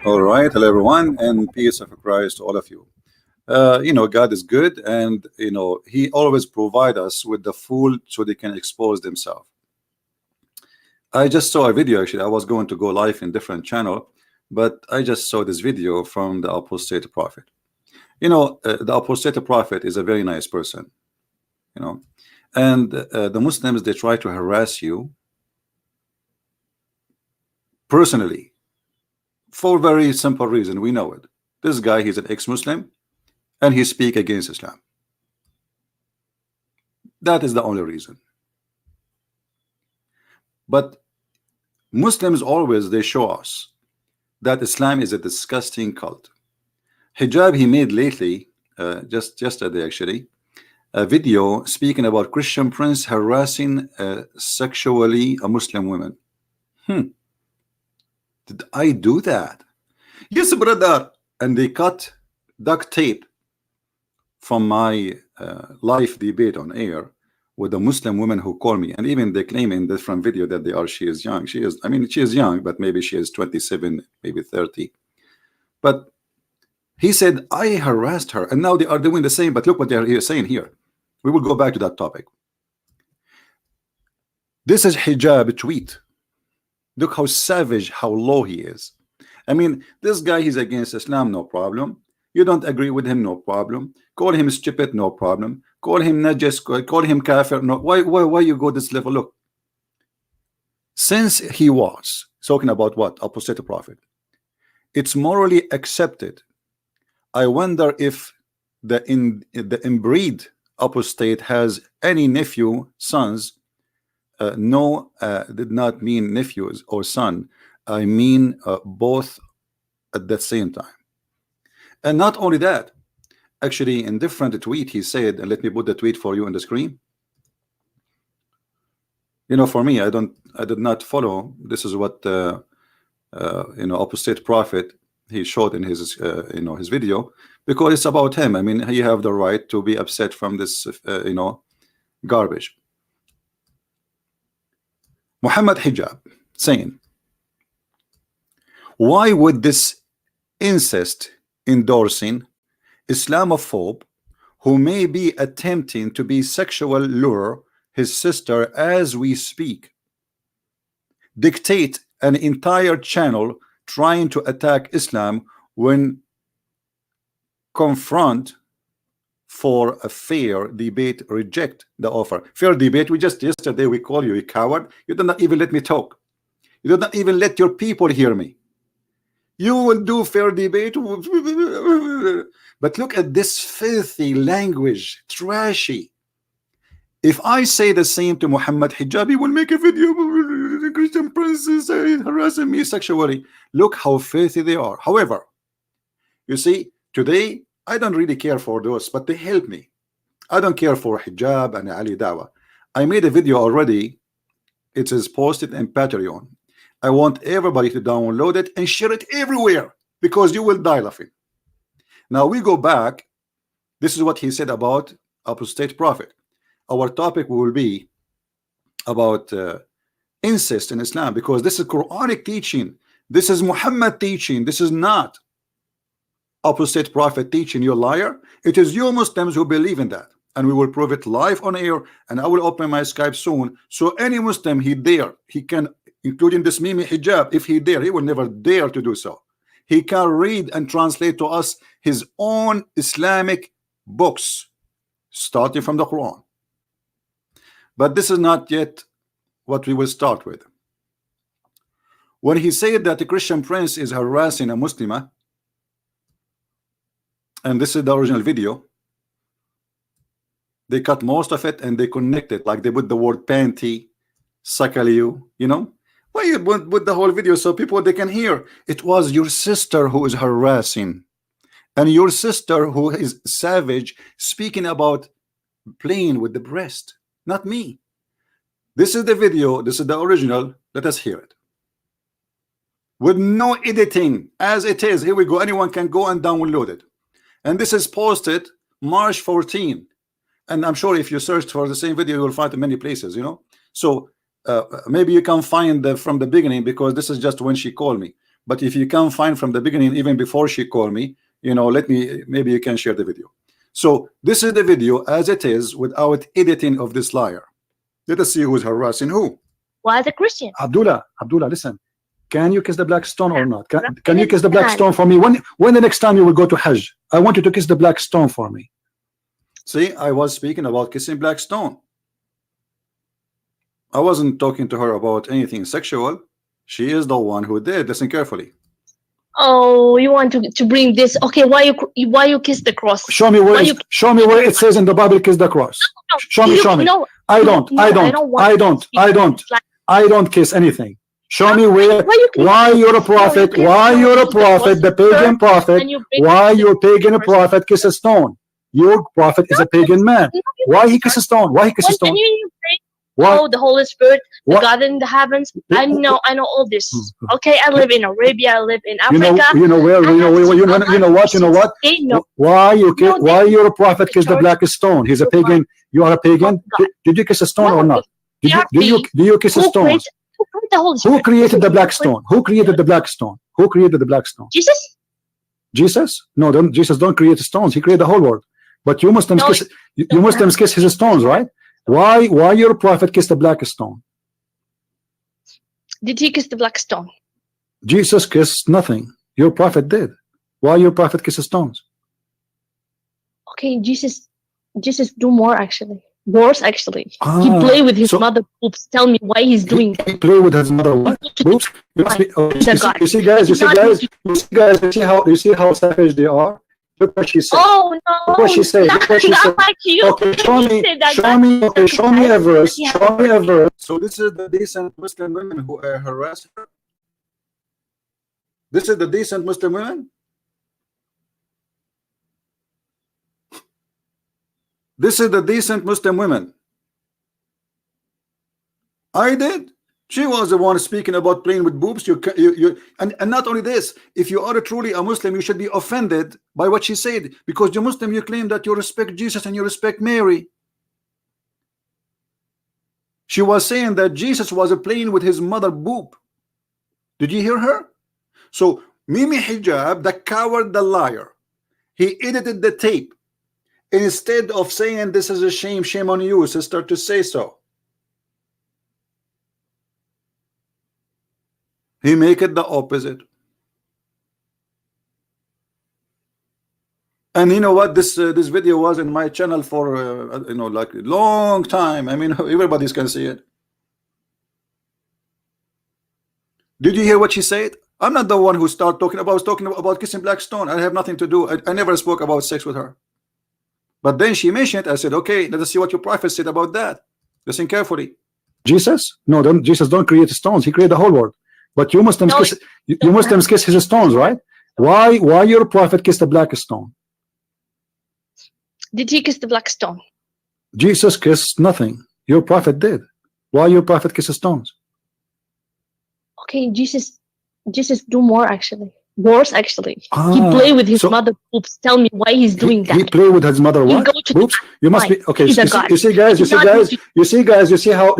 All right, hello everyone, and peace of Christ to all of you. God is good, and He always provide us with the fool so they can expose themselves. I just saw a video. Actually, I was going to go live in different channel, but I just saw this video from the Apostate Prophet. The Apostate Prophet is a very nice person, and the Muslims, they try to harass you personally for very simple reason. We know it. This guy, he's an ex-Muslim, and he speak against Islam. That is the only reason. But Muslims always, they show us that Islam is a disgusting cult. Hijab, he made lately, just yesterday actually, a video speaking about Christian prince harassing sexually a Muslim woman. Did I do that? Yes, brother. And they cut duct tape from my live debate on air with a Muslim woman who called me, and even they claim in different video that she is young. She is young, but maybe she is 27, maybe 30. But he said I harassed her, and now they are doing the same. But look what they are saying here. We will go back to that topic. This is hijab tweet. Look how savage, how low he is. This guy, he's against Islam, no problem. You don't agree with him, no problem. Call him stupid, no problem. Call him najis, call him kafir. No, why you go this level? Look, since he was talking about what? Apostate Prophet. It's morally accepted. I wonder if the inbreed apostate has any nephew, sons. No, did not mean nephews or son. I mean both at the same time. And not only that, actually in different tweet he said, and let me put the tweet for you on the screen. For me, I did not follow. This is what Apostate Prophet he showed in his his video, because it's about him. He have the right to be upset from this garbage. Mohammed hijab saying, why would this incest endorsing Islamophobe who may be attempting to be sexual lure his sister as we speak dictate an entire channel trying to attack Islam when confront for a fair debate, reject the offer? Fair debate, yesterday we call you a coward. You did not even let me talk. You did not even let your people hear me. You will do fair debate, but look at this filthy language, trashy. If I say the same to Muhammad hijab, he will make a video. The Christian princess harassing me sexually. Look how filthy they are. However, you see, today I don't really care for those, but they help me. I don't care for hijab and Ali Dawah. I made a video already. It is posted in Patreon. I want everybody to download it and share it everywhere, because you will die laughing. Now we go back. This is what he said about Apostate Prophet. Our topic will be about incest in Islam, because this is Quranic teaching. This is Muhammad teaching. This is not Apostate Prophet teaching. You liar. It is you Muslims who believe in that, and we will prove it live on air. And I will open my Skype soon, so any Muslim he can, including this Mimi hijab, if he dare, he will never dare to do so. He can read and translate to us his own Islamic books, starting from the Quran. But this is not yet what we will start with. When he said that the Christian prince is harassing a Muslimah, and this is the original video, they cut most of it and they connect it, like they put the word panty, sakaliu, why you put the whole video so people they can hear? It was your sister who is harassing, and your sister who is savage, speaking about playing with the breast, not me. This is the video. This is the original. Let us hear it with no editing, as it is. Here we go. Anyone can go and download it, and this is posted March 14. And I'm sure if you search for the same video, you will find it in many places. So maybe you can find from the beginning, because this is just when she called me. But if you can find from the beginning, even before she called me, you know, let me, maybe you can share the video. So this is the video as it is, without editing of this liar. Let us see who's harassing who. Why the Christian? Abdullah, listen. Can you kiss the black stone or not? Can you kiss the black stone for me? When the next time you will go to Hajj? I want you to kiss the black stone for me. See, I was speaking about kissing black stone. I wasn't talking to her about anything sexual. She is the one who did. Listen carefully. Oh, you want to bring this? Okay, why you kiss the cross? Show me where it says in the Bible kiss the cross. Show me. No, I don't kiss anything. Show me where. Why you're a prophet? Why you're a prophet? The pagan prophet. Why your pagan prophet kiss a stone? Your prophet is a pagan man. Why he kiss a stone? Why he kiss a stone? Oh, the Holy Spirit, the God in the heavens. I know all this. Okay, I live in Arabia. I live in Africa. You know what? Why your prophet kiss the black stone? He's a pagan. You are a pagan. Did you kiss a stone or not? Do you kiss a stone? Who created the black stone? Who created the black stone? Who created the black stone? Jesus. Jesus? No, Jesus don't create stones. He created the whole world. But you Muslims kiss. You Muslims kiss his stones, right? Why your prophet kissed the black stone? Did he kiss the black stone? Jesus kissed nothing. Your prophet did. Why your prophet kisses stones? Okay, Jesus do more actually. Worse actually. He play with his mother boobs. Tell me why he's doing that. He play with his mother what? Boobs? You see guys, you see how savage they are? Look what she said. Oh no! Look what she said. Look what she said. Like you. Okay, show me a verse. Show me a verse. So this is the decent Muslim women who harass her. This is the decent Muslim women. This is the decent Muslim women. I did. She was the one speaking about playing with boobs. And not only this, if you are truly a Muslim, you should be offended by what she said, because you're Muslim, you claim that you respect Jesus and you respect Mary. She was saying that Jesus was playing with his mother boob. Did you hear her? So Mimi Hijab, the coward, the liar, he edited the tape. Instead of saying this is a shame on you, sister, to say so, he make it the opposite. And you know what? This video was in my channel for like a long time. I mean, everybody's can see it. Did you hear what she said? I'm not the one who started talking about. I was talking about kissing black stone. I have nothing to do. I never spoke about sex with her. But then she mentioned it. I said, okay, let us see what your prophet said about that. Listen carefully. Jesus? No, Jesus don't create stones. He created the whole world. But you Muslims kiss his stones, right? Why your prophet kissed the black stone? Did he kiss the black stone? Jesus kissed nothing. Your prophet did. Why your prophet kisses stones? Okay, Jesus do more actually. Worse actually. He play with his mother boobs. Tell me why he's doing that. He play with his mother what? Boobs? You must be okay. You see guys, you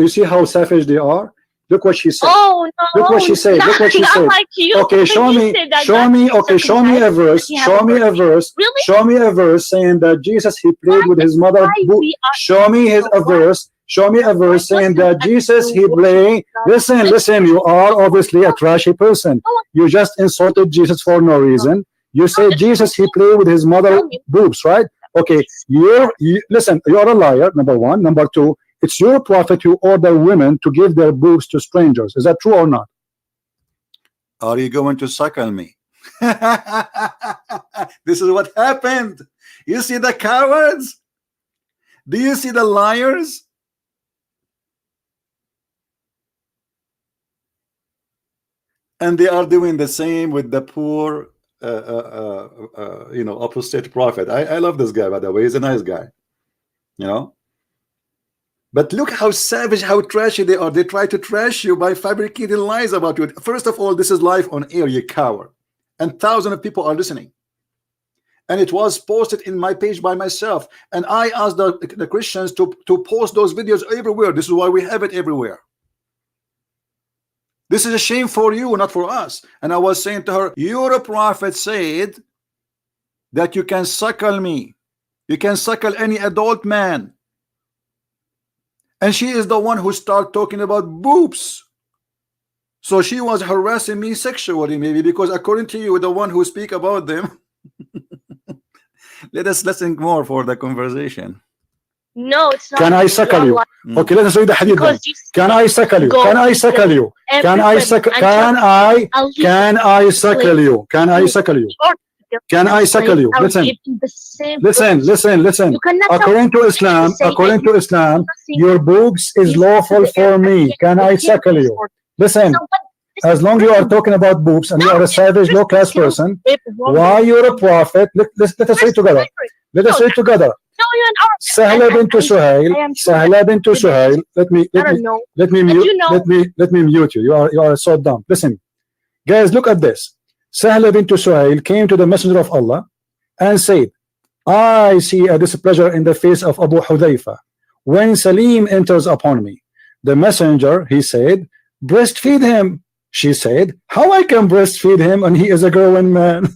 see how savage they are. Look what she said. Oh no! Look what she said. Look what she said. Like you. Okay, show me a verse. Show me a verse. Really? Show me a verse saying that Jesus he played with his mother. Show me a verse. Show me a verse saying that Jesus he played. Listen. You are obviously a trashy person. You just insulted Jesus for no reason. You say Jesus he played with his mother boobs, right? Okay. Listen. You're a liar. Number one. Number two. It's your prophet who ordered women to give their boobs to strangers. Is that true or not? Are you going to suckle me? This is what happened. You see the cowards? Do you see the liars? And they are doing the same with the poor, apostate prophet. I love this guy, by the way. He's a nice guy, you know. But look how savage, how trashy they are. They try to trash you by fabricating lies about you. First of all, this is live on air, you coward. And thousands of people are listening. And it was posted in my page by myself. And I asked the Christians to post those videos everywhere. This is why we have it everywhere. This is a shame for you, not for us. And I was saying to her, your prophet said that you can suckle me, you can suckle any adult man. And she is the one who started talking about boobs. So she was harassing me sexually, maybe, because according to you, the one who speak about them. Let us listen more for the conversation. No, it's not. Can I suckle you? Okay, let us read the hadith then. Can I suckle you? Can I suckle you? Can I suckle? Can I suckle you? Can I suckle you? Can I suckle you? Listen. According to Islam, your boobs is lawful for me. Can I suckle you? Listen. As long as you are talking about boobs and you are a savage, low-class person, why you're a prophet? Let us say together. Let us say together. Sahla bint Suhail. Let me mute you. You are so dumb. Listen, guys, look at this. Sahla bint Suhail came to the Messenger of Allah and said, I see a displeasure in the face of Abu Hudhayfa when Salim enters upon me. The messenger, he said, breastfeed him. She said, how I can breastfeed him and he is a growing man?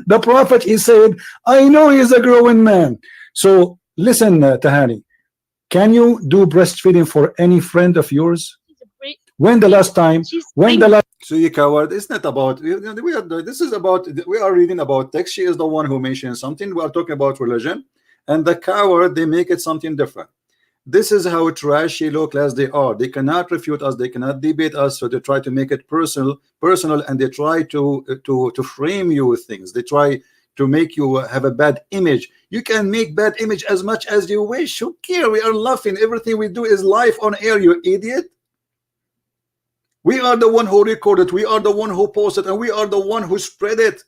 The prophet, he said, I know he is a growing man. So listen, Tahani, can you do breastfeeding for any friend of yours? When the last time? So you coward, it's not about, we are reading about text. She is the one who mentioned something. We are talking about religion, and the coward, they make it something different. This is how trashy, low class they are. They cannot refute us, they cannot debate us, so they try to make it personal, and they try to frame you with things. They try to make you have a bad image. You can make bad image as much as you wish. Who care? We are laughing. Everything we do is live on air, you idiot. We are the one who recorded, we are the one who posted, and we are the one who spread it.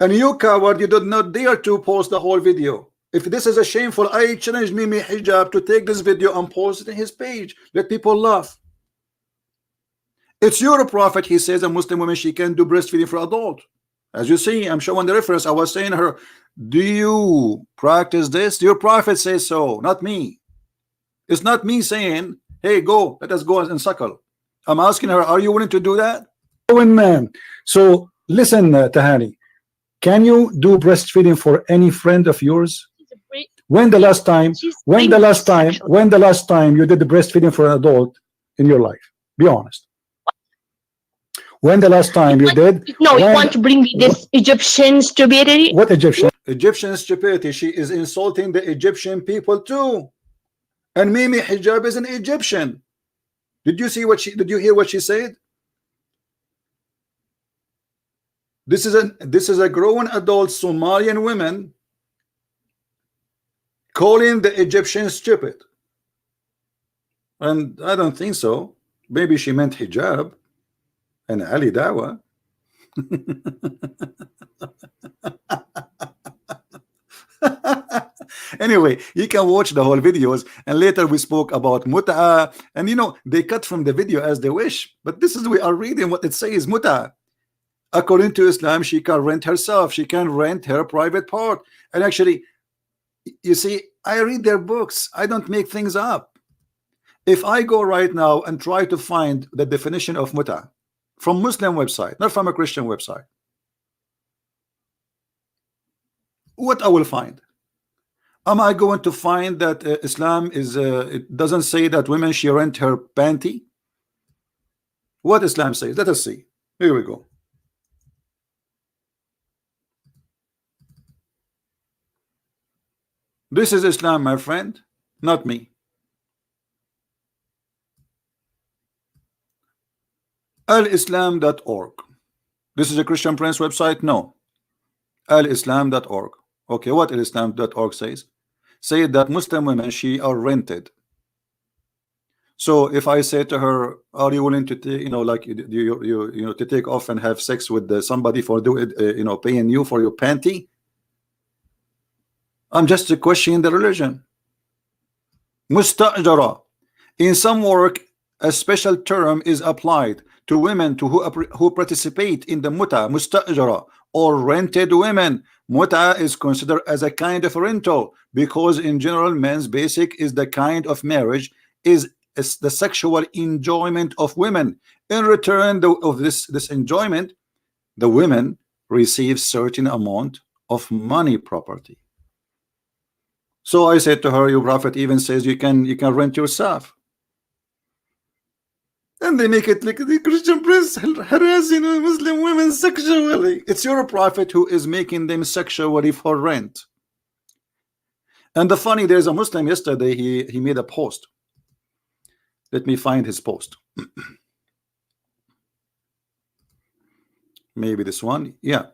And you coward, you did not dare to post the whole video. If this is a shameful, I challenge Mimi Hijab to take this video and post it in his page. Let people laugh. It's your prophet, he says a Muslim woman, she can do breastfeeding for adult. As you see, I'm showing the reference. I was saying to her, do you practice this? Your prophet says so, not me. It's not me saying, hey, go, let us go and suckle. I'm asking her, are you willing to do that? Man. So listen, Tahani, can you do breastfeeding for any friend of yours? When the last time you did the breastfeeding for an adult in your life? Be honest. When the last time you did? No, you want to bring me this Egyptian stupidity? What Egyptian? Egyptian stupidity. She is insulting the Egyptian people too. And Mimi Hijab is an Egyptian. Did you hear what she said? This is a grown adult Somalian woman calling the Egyptian stupid. And I don't think so. Maybe she meant hijab and Ali Dawah. Anyway, you can watch the whole videos, and later we spoke about mut'a, and they cut from the video as they wish, but this is, we are reading what it says. Mut'a, according to Islam, she can rent herself, she can rent her private part. And actually, you see, I read their books, I don't make things up. If I go right now and try to find the definition of mut'a from Muslim website, not from a Christian website, what I will find? Am I going to find that Islam is it doesn't say that women she rent her panty? What Islam says? Let us see. Here we go. This is Islam, my friend, not me. alislam.org. This is a Christian Prince website? No. alislam.org. Okay, what alislam.org says? Say that Muslim women, she are rented. So if I say to her, are you willing to take, to take off and have sex with somebody for paying you for your panty? I'm just questioning the religion. Mustajara. In some work, a special term is applied to women who participate in the muta, mustajara, or rented women. Muta is considered as a kind of rental, because in general men's basic is the kind of marriage is the sexual enjoyment of women. In return of this enjoyment, the women receive certain amount of money, property. So I said to her, your prophet even says you can rent yourself. And they make it like the Christian prince harassing Muslim women sexually. It's your prophet who is making them sexually for rent. And the funny, there's a Muslim yesterday, he made a post. Let me find his post. Maybe this one. Yeah.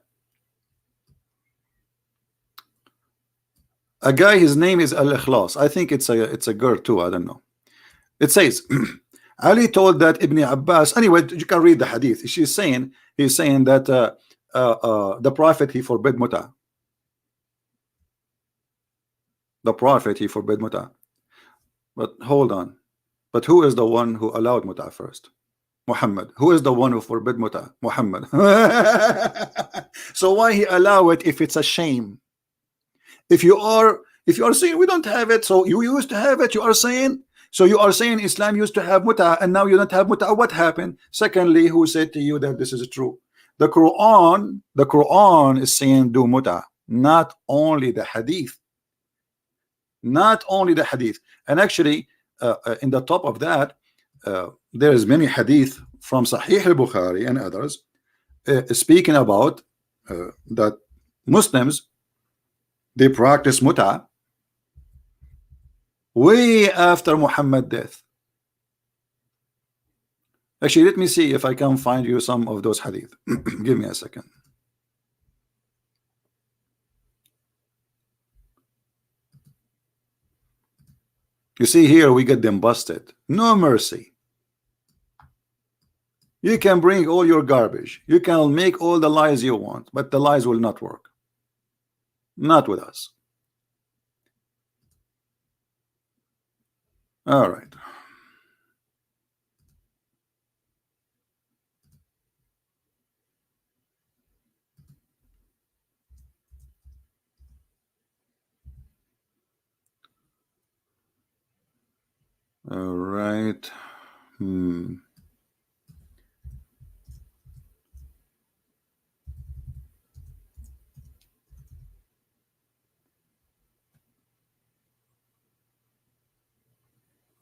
A guy, his name is Al-Ikhlas. I think it's a girl too, I don't know. It says Ali told that Ibn Abbas, anyway, you can read the hadith. He's saying that the prophet, he forbid muta. The prophet, he forbid muta. But hold on. But who is the one who allowed muta first? Muhammad. Who is the one who forbid muta? Muhammad. So why he allow it if it's a shame? If you are saying we don't have it, so you used to have it, you are saying Islam used to have muta and now you don't have muta. What happened? Secondly, who said to you that this is true? The Quran is saying do muta, not only the hadith. Not only the hadith. And actually in the top of that there is many hadith from Sahih al-Bukhari and others speaking about that Muslims, they practice muta way after Muhammad's death. Actually, let me see if I can find you some of those hadith. Give me a second. You see here, we get them busted. No mercy. You can bring all your garbage. You can make all the lies you want, but the lies will not work. Not with us. All right. All right.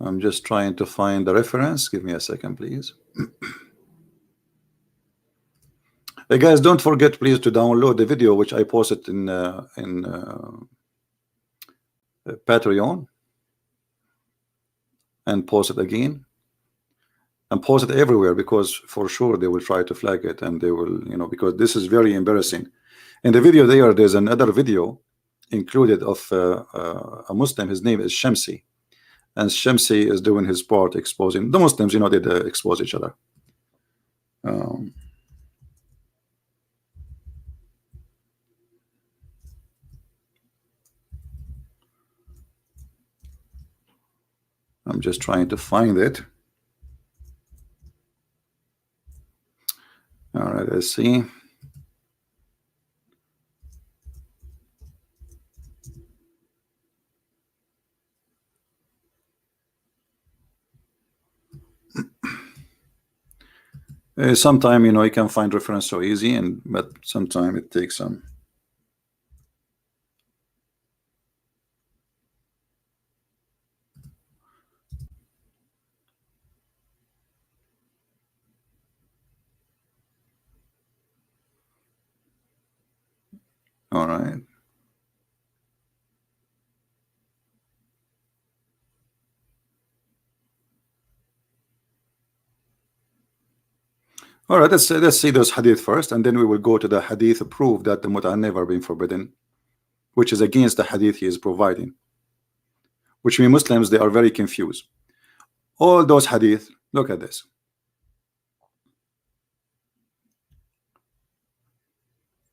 I'm just trying to find the reference. Give me a second, please. Hey guys, don't forget please to download the video which I posted in Patreon, and post it again, and post it everywhere, because for sure they will try to flag it, and they will, because this is very embarrassing. In the video there's another video included of a Muslim. His name is Shamsi. And Shamsi is doing his part exposing the Muslims, they expose each other. I'm just trying to find it. All right, let's see. Sometime you can find reference so easy, but sometime it takes some. All right. All right, let's see those hadith first, and then we will go to the hadith proof that the muta never been forbidden, which is against the hadith he is providing, which means Muslims, they are very confused. All those hadith, look at this.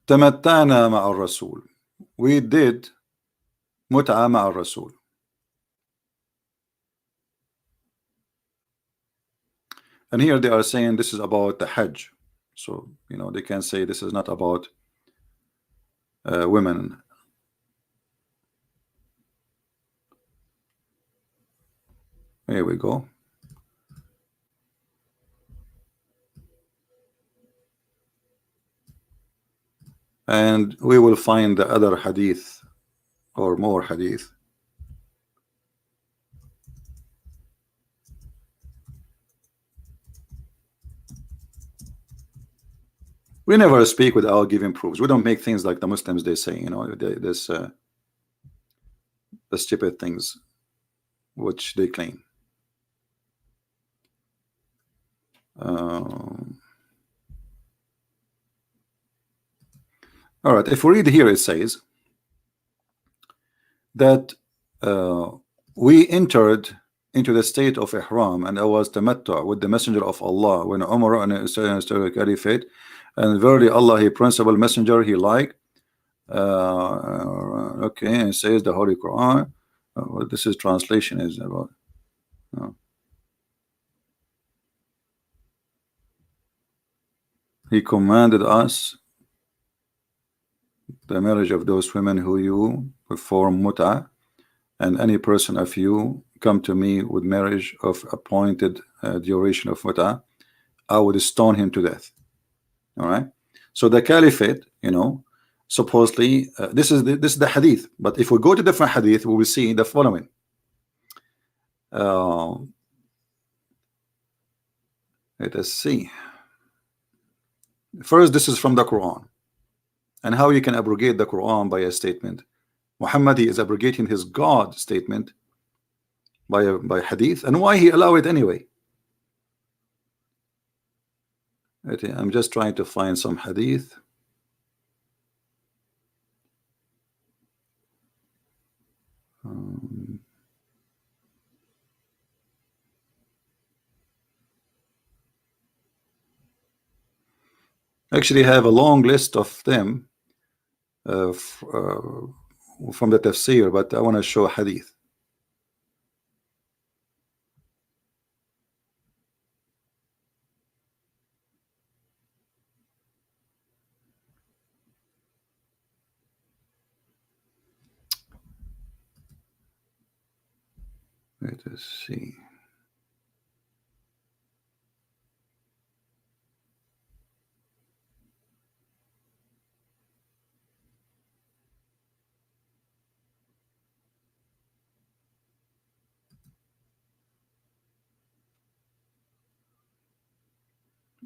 تمتعنا مع الرسول. We did متعة مع الرسول. And here they are saying this is about the Hajj. So, they can say this is not about women. Here we go. And we will find the other hadith or more hadith. We never speak without giving proofs. We don't make things like the Muslims they say, you know, this the stupid things which they claim. All right, if we read here, it says that we entered into the state of ihram, and I was tamattu with the messenger of Allah when Umar and the Caliphate, and verily Allah, He principal messenger, He like. Okay, and it says the Holy Quran. What this is translation is about. He commanded us the marriage of those women who you perform muta, and any person of you come to me with marriage of appointed duration of muta, I would stone him to death. All right. So the caliphate, you know, supposedly this is the hadith. But if we go to different hadith, we will see the following. Let us see. First, this is from the Quran, and how you can abrogate the Quran by a statement. Muhammad is abrogating his God statement by hadith, and why he allow it anyway. I'm just trying to find some hadith. Actually have a long list of them from the tafsir, but I want to show hadith. Let us see.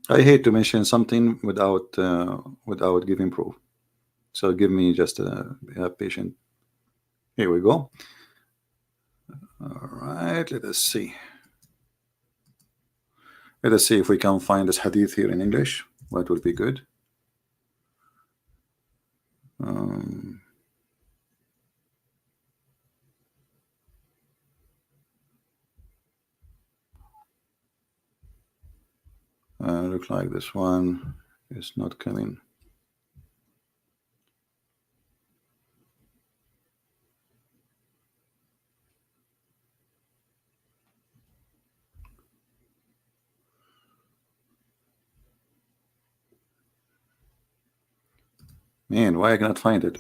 I hate to mention something without giving proof. So give me just a patient. Here we go. All right, let us see. Let us see if we can find this hadith here in English. What would be good? Look like this one is not coming. Man, why I cannot find it?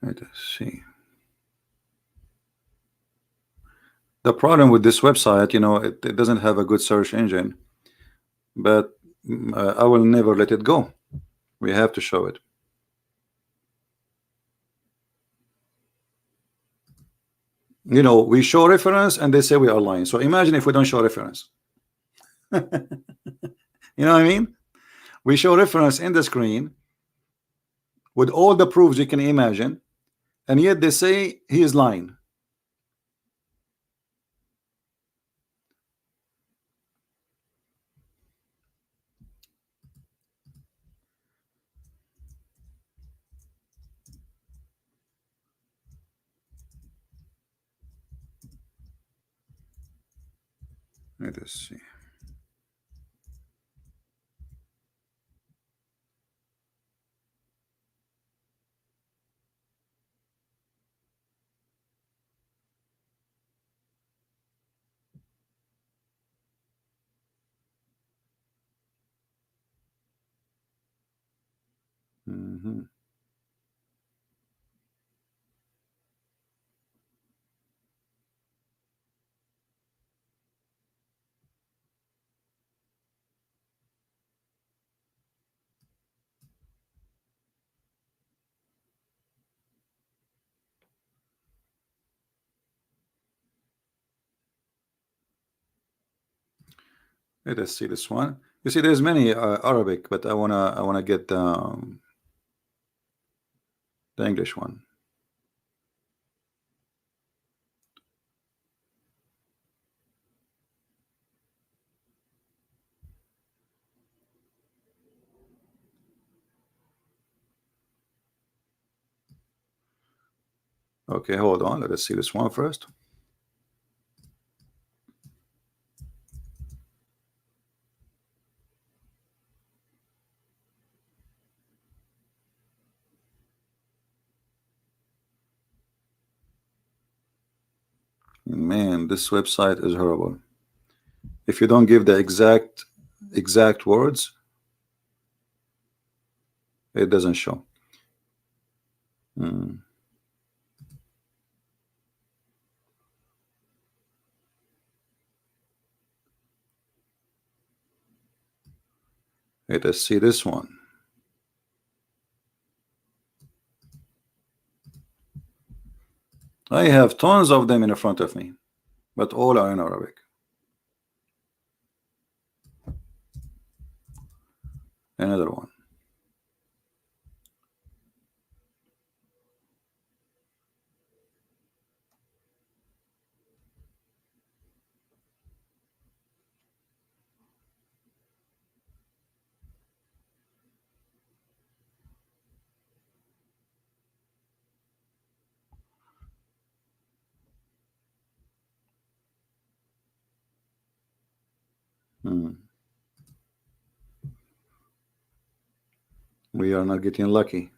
Let us see. The problem with this website, you know, it doesn't have a good search engine, but I will never let it go. We have to show it. You know, we show reference and they say we are lying. So imagine if we don't show reference. You know what I mean? We show reference in the screen with all the proofs you can imagine, and yet they say he is lying. Let us see. Mhm. Let us see this one. You see, there's many Arabic, but I wanna get the English one. Okay, hold on. Let us see this one first. Man, this website is horrible. If you don't give the exact words, it doesn't show. Let us see this one. I have tons of them in front of me, but all are in Arabic. Another one. We are not getting lucky.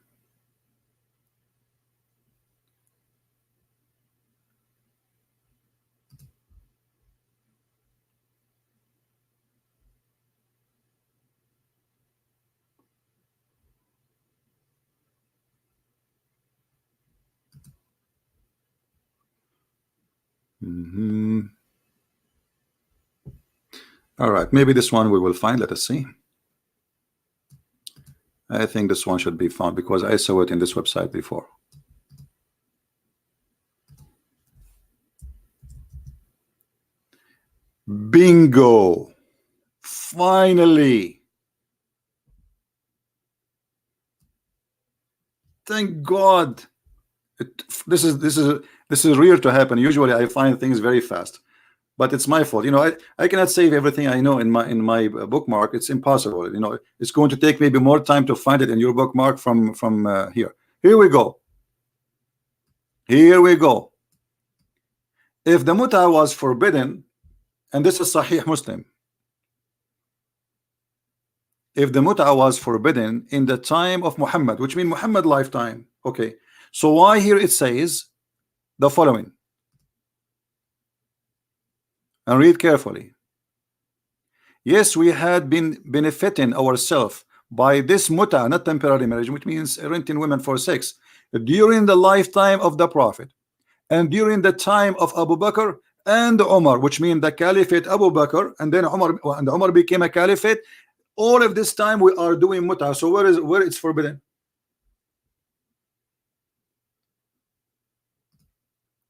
All right, maybe this one we will find. Let us see. I think this one should be found because I saw it in this website before. Bingo! Finally! Thank God! This is rare to happen. Usually, I find things very fast, but it's my fault. You know, I cannot save everything I know in my bookmark. It's impossible. You know, it's going to take maybe more time to find it in your bookmark from here. Here we go. Here we go. If the muta was forbidden, and this is Sahih Muslim, if the muta was forbidden in the time of Muhammad, which means Muhammad lifetime, okay, so why here it says the following, and read carefully. Yes, we had been benefiting ourselves by this muta, not temporary marriage, which means renting women for sex, during the lifetime of the Prophet and during the time of Abu Bakr and Umar, which means the caliphate Abu Bakr, and then Umar became a caliphate. All of this time we are doing muta. So where it's forbidden?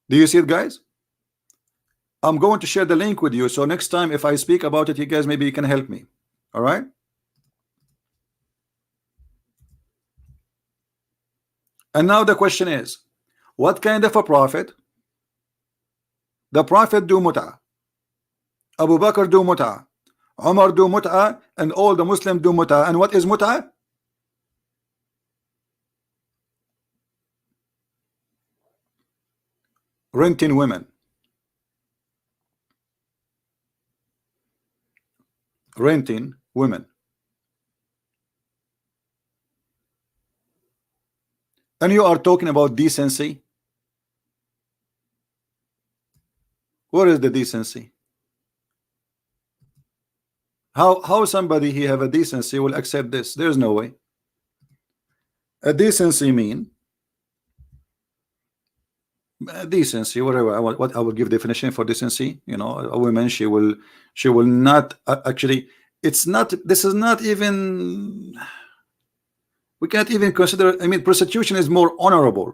Do you see it, guys? I'm going to share the link with you, so next time if I speak about it, you guys maybe you can help me. All right? And now the question is, what kind of a prophet? The Prophet do muta, Abu Bakr do muta, Umar do muta, and all the Muslims do muta. And what is muta? Renting women. Renting women. And you are talking about decency. Where is the decency? How somebody he have a decency will accept this? There's no way. A decency mean decency, whatever. What I will give definition for decency. You know, a woman, she will not actually. It's not. This is not even. We can't even consider. I mean, prostitution is more honorable,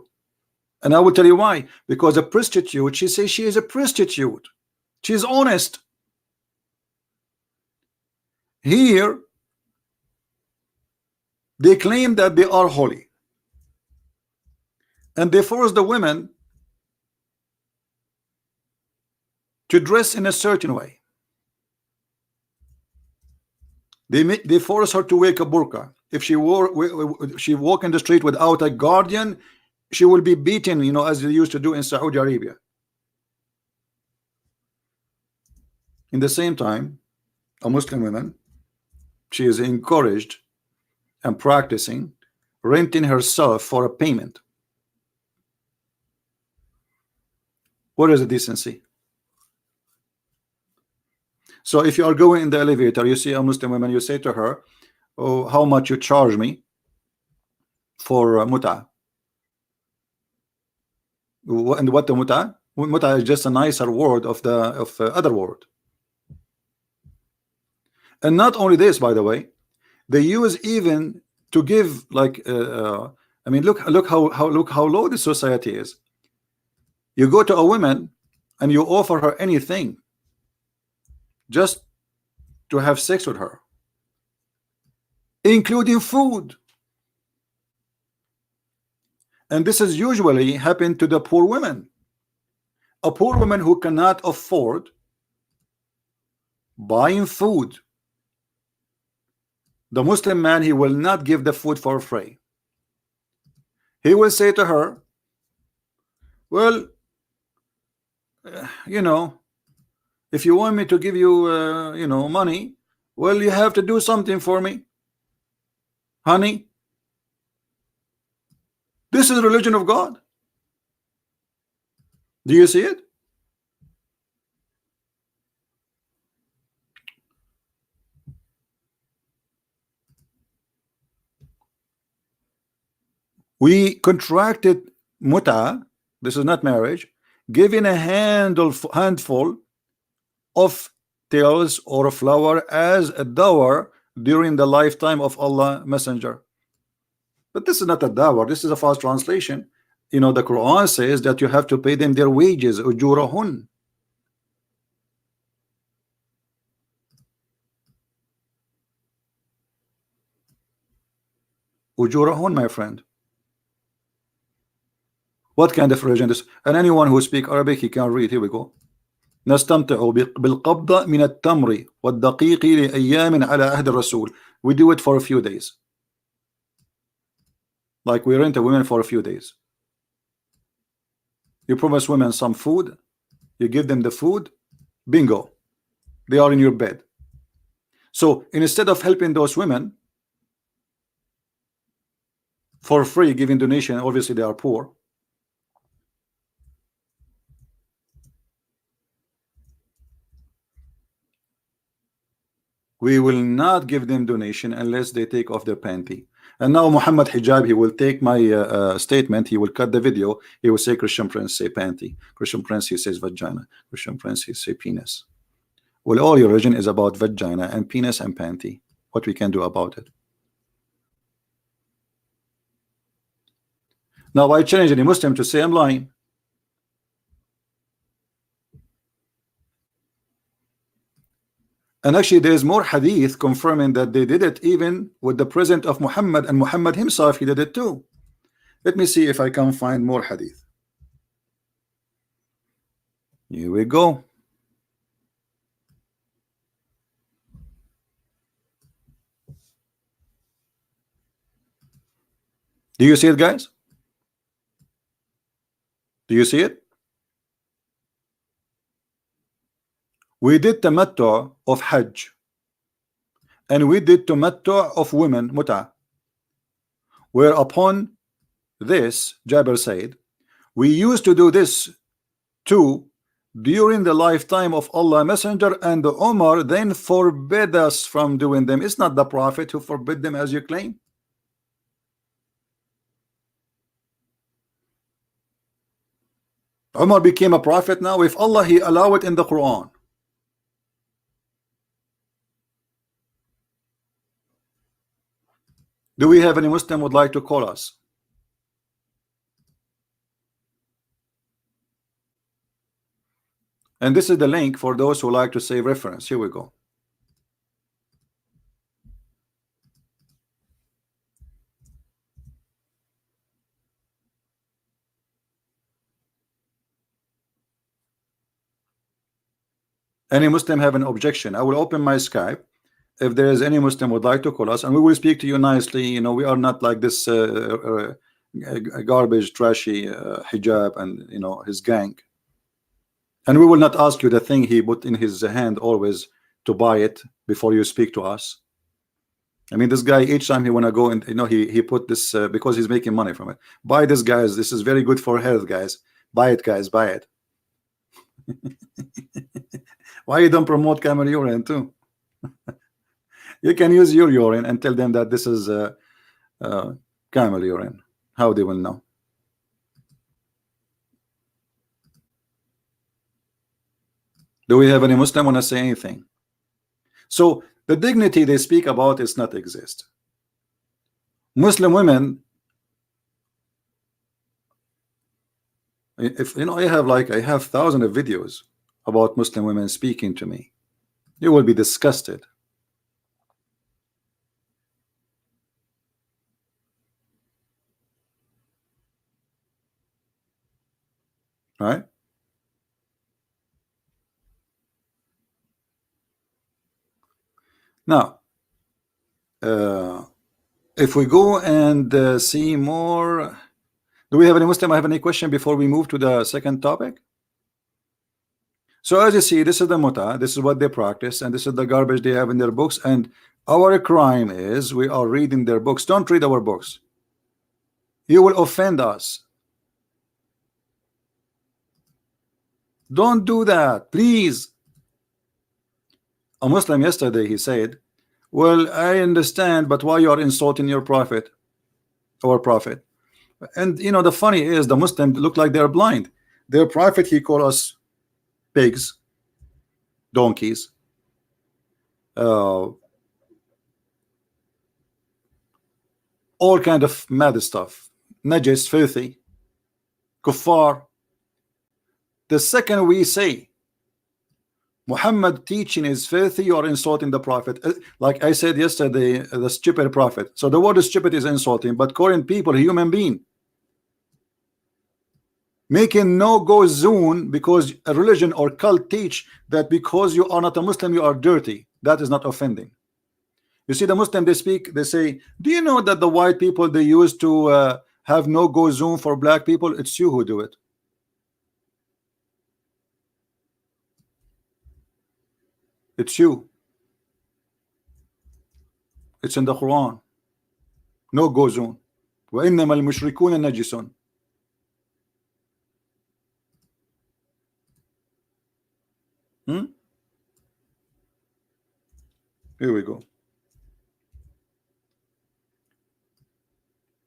and I will tell you why. Because a prostitute, she says she is a prostitute. She is honest. Here, they claim that they are holy, and they force the women to dress in a certain way. They force her to wear a burqa. If she walk in the street without a guardian, she will be beaten, you know, as they used to do in Saudi Arabia. In the same time, a Muslim woman, she is encouraged and practicing renting herself for a payment. What is the decency? So if you are going in the elevator, you see a Muslim woman, you say to her, oh, how much you charge me for muta? And what the muta? Muta is just a nicer word of the other word. And not only this, by the way, they use even to give like I mean, look how low the society is. You go to a woman and you offer her anything just to have sex with her, including food. And this is usually happen to the poor women. A poor woman who cannot afford buying food, the Muslim man, he will not give the food for free. He will say to her, well, you know, if you want me to give you you know, money, well, you have to do something for me, honey. This is the religion of God. Do you see it? We contracted muta, this is not marriage, giving a handful of tails or a flower as a dower during the lifetime of Allah Messenger. But this is not a dower, this is a false translation. You know, the Quran says that you have to pay them their wages, ujurahun. Ujurahun, my friend. What kind of religion is? And anyone who speaks Arabic, he can read. Here we go. نستمتع بالقبضة من التمر والدقيق لأيام على عهد الرسول. We do it for a few days. Like we rent a woman for a few days. You promise women some food, you give them the food, bingo, they are in your bed. So instead of helping those women for free, giving donation, obviously they are poor, we will not give them donation unless they take off their panty. And now Mohammed hijab, he will take my statement, he will cut the video, he will say Christian Prince say panty, Christian Prince he says vagina, Christian Prince he say penis. Well, all your religion is about vagina and penis and panty. What we can do about it? Now I challenge any Muslim to say I'm lying. And actually there is more hadith confirming that they did it even with the presence of Muhammad, and Muhammad himself, he did it too. Let me see if I can find more hadith. Here we go. Do you see it, guys? Do you see it? We did tamattu of Hajj, and we did tamattu of women, muta. Whereupon this, Jabir said, we used to do this too during the lifetime of Allah Messenger, and the Umar then forbid us from doing them. It's not the Prophet who forbid them as you claim. Umar became a prophet now? If Allah, He allowed it in the Quran. Do we have any Muslim would like to call us? And this is the link for those who like to say reference. Here we go. Any Muslim have an objection? I will open my Skype. If there is any Muslim would like to call us, and we will speak to you nicely. You know, we are not like this garbage, trashy hijab and his gang. And we will not ask you the thing he put in his hand always to buy it before you speak to us. I mean, this guy, each time he wanna go and he put this because he's making money from it. Buy this, guys. This is very good for health, guys. Buy it, guys. Buy it. Why you don't promote camel urine too? You can use your urine and tell them that this is camel urine. How they will know? Do we have any Muslim want to say anything? So the dignity they speak about is not exist. Muslim women, if I have thousands of videos about Muslim women speaking to me. You will be disgusted. Right? Now, if we go and see more, do we have any Muslim have any question before we move to the second topic? So as you see, this is the muta, this is what they practice, and this is the garbage they have in their books. And our crime is we are reading their books. Don't read our books. You will offend us. Don't do that, please. A Muslim yesterday, he said, well, I understand, but why you are insulting your prophet, our prophet? And the funny is the Muslims look like they're blind. Their prophet, he called us pigs, donkeys, all kind of mad stuff, najis, filthy, kuffar. The second we say Muhammad teaching is filthy, you are insulting the prophet. Like I said yesterday, the stupid prophet. So the word stupid is insulting, but calling people a human being, making no-go zone because a religion or cult teach that because you are not a Muslim, you are dirty. That is not offending. You see, the Muslim, they speak, they say, do you know that the white people, they used to have no-go zone for black people? It's you who do it. It's you. It's in the Quran. No-go zone. وَإِنَّمَا الْمُشْرِكُونَ نَجِسٌ. Here we go.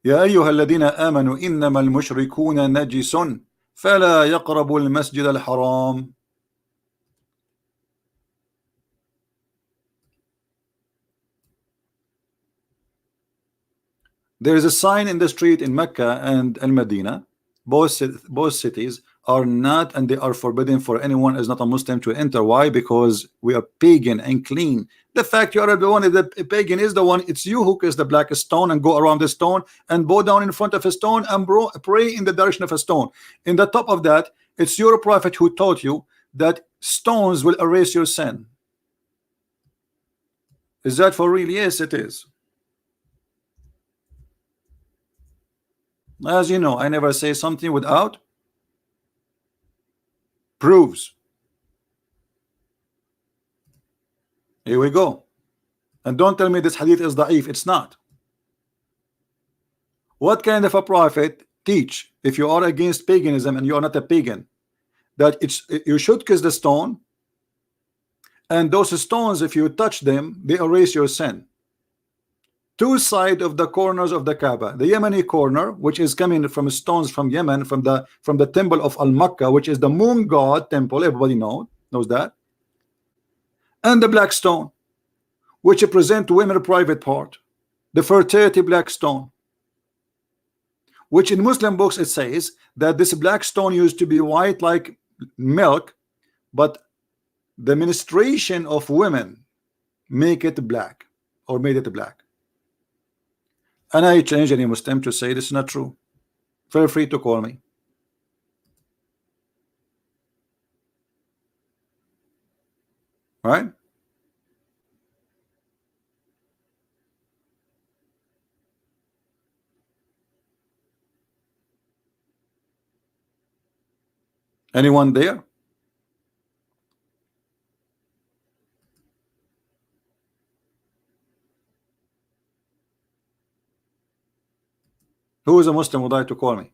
يا أيها الذين آمنوا إنما المشركون نجس فلا يقربوا المسجد الحرام. There is a sign in the street in Mecca and Al-Medina. Both cities are not, and they are forbidden for anyone is not a Muslim to enter. Why? Because we are pagan and clean. The fact you are the one, the pagan is the one, it's you who kiss the black stone and go around the stone and bow down in front of a stone and pray in the direction of a stone. In the top of that, it's your prophet who taught you that stones will erase your sin. Is that for real? Yes, it is. As you know, I never say something without proofs. Here we go. And don't tell me this hadith is da'if. It's not. What kind of a prophet teach, if you are against paganism and you are not a pagan, that you should kiss the stone, and those stones, if you touch them, they erase your sin? two sides of the corners of the Kaaba, the Yemeni corner, which is coming from stones from Yemen, from the temple of Al-Makkah, which is the moon god temple, everybody knows that, and the black stone, which represent women private part, the fertility black stone, which in Muslim books it says that this black stone used to be white like milk, but the menstruation of women make it black, or made it black. And I challenge any Muslim to say this is not true. Feel free to call me. Right? Anyone there? Who is a Muslim would like to call me?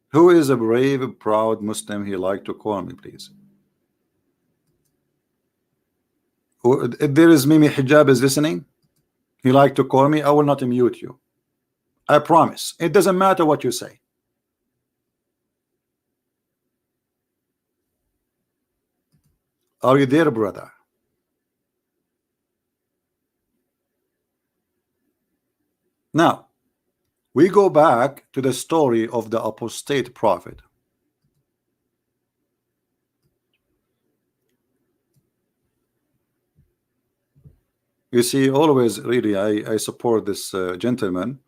Who is a brave, proud Muslim he like to call me, please? If there is Mimi Hijab is listening, he like to call me, I will not mute you. I promise. It doesn't matter what you say. Are you there, brother? Now, we go back to the story of the apostate prophet. You see, always really I support this gentleman,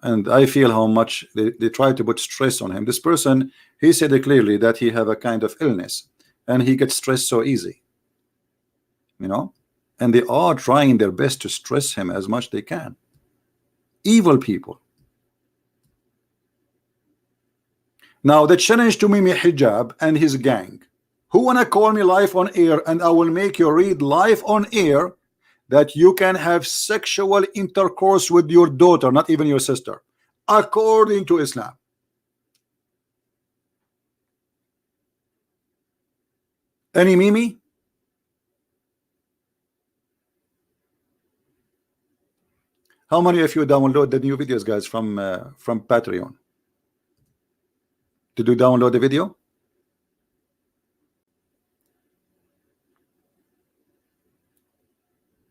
and I feel how much they try to put stress on him. This person, he said clearly that he have a kind of illness and he gets stressed so easy, you know, and they are trying their best to stress him as much they can. Evil people. Now the challenge to Mimi Hijab and his gang, who wanna call me live on air, and I will make you read live on air that you can have sexual intercourse with your daughter, not even your sister, according to Islam. Any Mimi? How many of you download the new videos, guys, from Patreon? Did you download the video?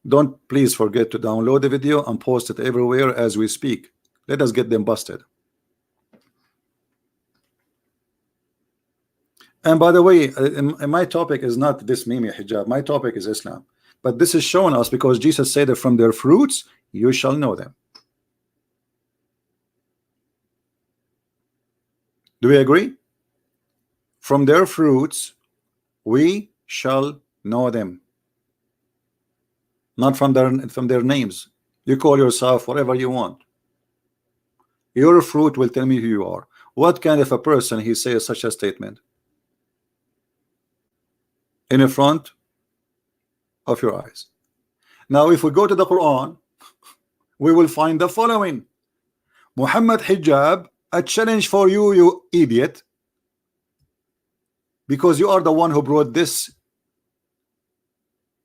Don't please forget to download the video and post it everywhere as we speak. Let us get them busted. And by the way, my topic is not this Mimi Hijab. My topic is Islam. But this is showing us because Jesus said that from their fruits you shall know them. Do we agree? From their fruits we shall know them. Not from their names. You call yourself whatever you want. Your fruit will tell me who you are. What kind of a person he says such a statement in the front of your eyes? Now if we go to the Quran, we will find the following. Mohammed Hijab, a challenge for you, you idiot, because you are the one who brought this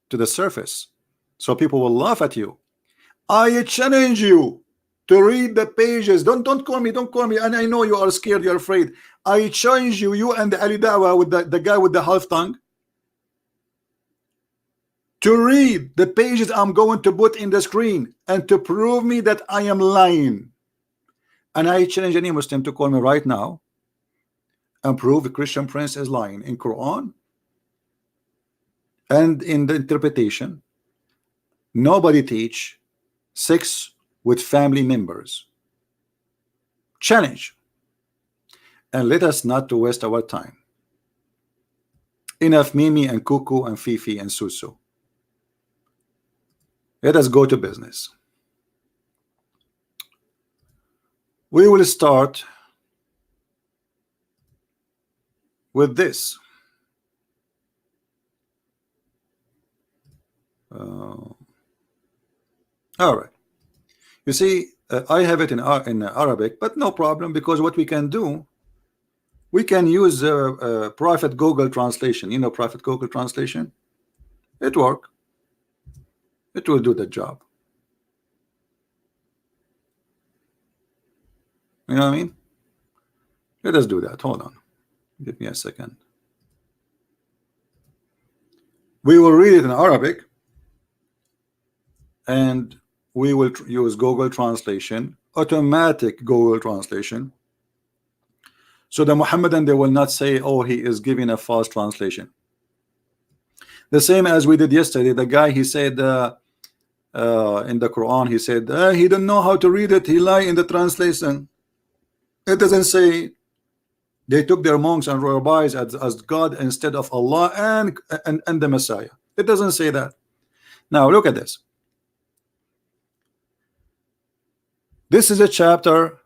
to the surface, so people will laugh at you. I challenge you to read the pages. Don't call me, don't call me. And I know you are scared, you're afraid. I challenge you, you and the Ali Dawah with the guy with the half tongue, to read the pages I'm going to put in the screen and to prove me that I am lying. And I challenge any Muslim to call me right now and prove the Christian Prince is lying in Quran and in the interpretation. Nobody teach sex with family members. Challenge. And let us not to waste our time. Enough Mimi and Cuckoo and Fifi and Susu. Let us go to business. We will start with this. All right. You see, I have it in Arabic, but no problem, because what we can do, we can use Prophet Google translation. You know Prophet Google translation? It work. It will do the job. You know what I mean? Let us do that. Hold on. Give me a second. We will read it in Arabic, and we will use Google translation, automatic Google translation. So the Mohammedan, they will not say, oh, he is giving a false translation. The same as we did yesterday. The guy, he said in the Quran, he said he don't know how to read it, he lie in the translation. It doesn't say they took their monks and rabbis as God instead of Allah and the Messiah. It doesn't say that. Now look at this. This is a chapter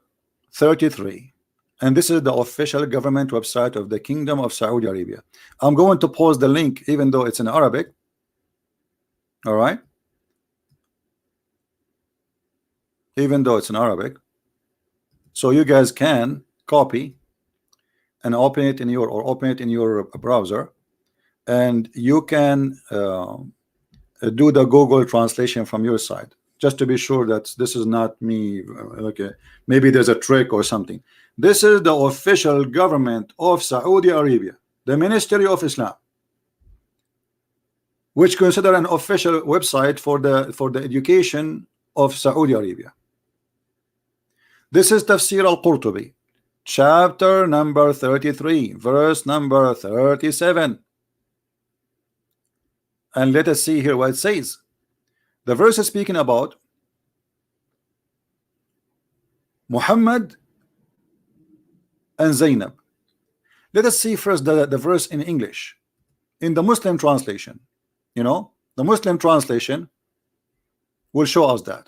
33, and this is the official government website of the Kingdom of Saudi Arabia. I'm going to post the link even though it's in Arabic. All right, even though it's in Arabic, so you guys can copy and open it in your browser, and you can do the Google translation from your side, just to be sure that this is not me. Okay, maybe there's a trick or something. This is the official government of Saudi Arabia, the Ministry of Islam, which consider an official website for the education of Saudi Arabia. This is Tafsir al-Qurtubi, chapter number 33, verse number 37. And let us see here what it says. The verse is speaking about Muhammad and Zainab. Let us see first the verse in English, in the Muslim translation. You know, the Muslim translation will show us that.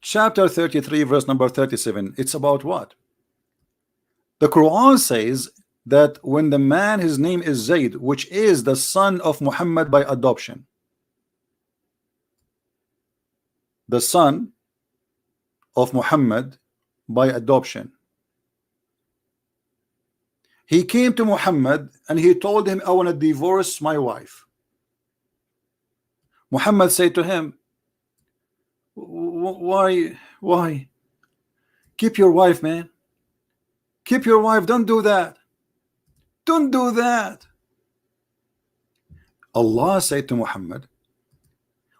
Chapter 33, verse number 37. It's about what? The Quran says that when the man, his name is Zayd, which is the son of Muhammad by adoption, the son of Muhammad by adoption, he came to Muhammad and he told him, I want to divorce my wife. Muhammad said to him, why? Keep your wife, man. Keep your wife. Don't do that. Don't do that. Allah said to Muhammad,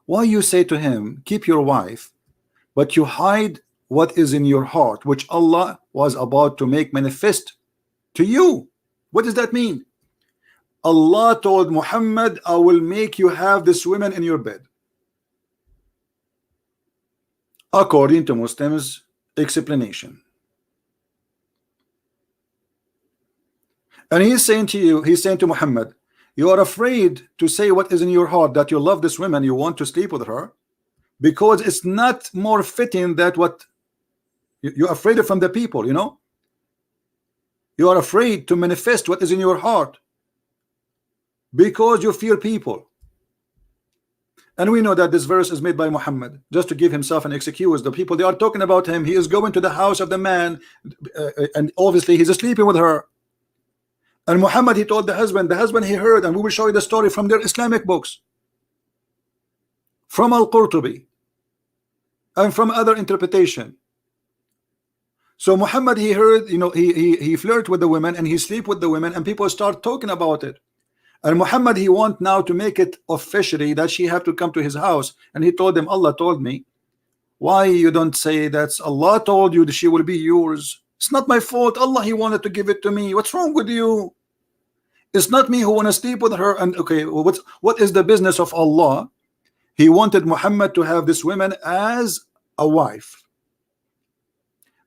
why you say to him, keep your wife, but you hide what is in your heart, which Allah was about to make manifest to you? What does that mean? Allah told Muhammad, I will make you have this woman in your bed, according to Muslims' explanation. And he's saying to you, he's saying to Muhammad, you are afraid to say what is in your heart, that you love this woman, you want to sleep with her, because it's not more fitting that what you're afraid of from the people, you know. You are afraid to manifest what is in your heart because you fear people. And we know that this verse is made by Muhammad just to give himself an excuse. The people, they are talking about him. He is going to the house of the man, and obviously he's sleeping with her. And Muhammad, he told the husband he heard, and we will show you the story from their Islamic books, from Al-Qurtubi and from other interpretation. So Muhammad, he heard, you know, he flirt with the women and he sleep with the women, and people start talking about it. And Muhammad, he want now to make it officially that she have to come to his house. And he told them, Allah told me. Why you don't say that Allah told you that she will be yours? It's not my fault. Allah, he wanted to give it to me. What's wrong with you? It's not me who want to sleep with her. And okay, what is the business of Allah? He wanted Muhammad to have this woman as a wife.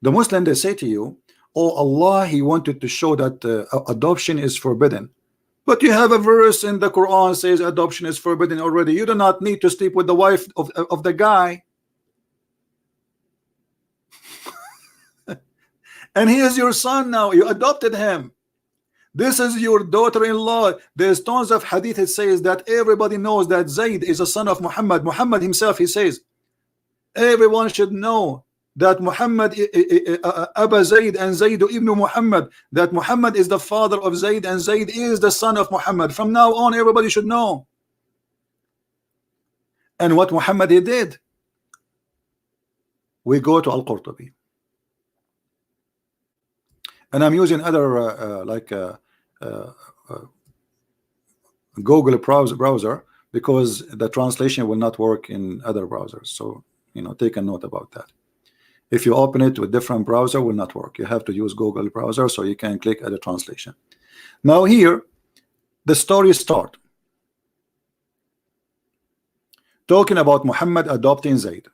The Muslim, they say to you, oh, Allah, he wanted to show that adoption is forbidden. But you have a verse in the Quran says adoption is forbidden already. You do not need to sleep with the wife of the guy. And he is your son now. You adopted him. This is your daughter-in-law. There's tons of hadith. It says that everybody knows that Zayd is a son of Muhammad. Muhammad himself, he says, everyone should know that Muhammad Aba Zayd and Zayd ibn Muhammad, that Muhammad is the father of Zayd and Zayd is the son of Muhammad. From now on, everybody should know. And what Muhammad he did, we go to Al-Qurtubi, and I'm using other Google browser because the translation will not work in other browsers. So take a note about that. If you open it with different browser, will not work. You have to use Google browser so you can click other translation. Now here the story start talking about Muhammad adopting Zayd.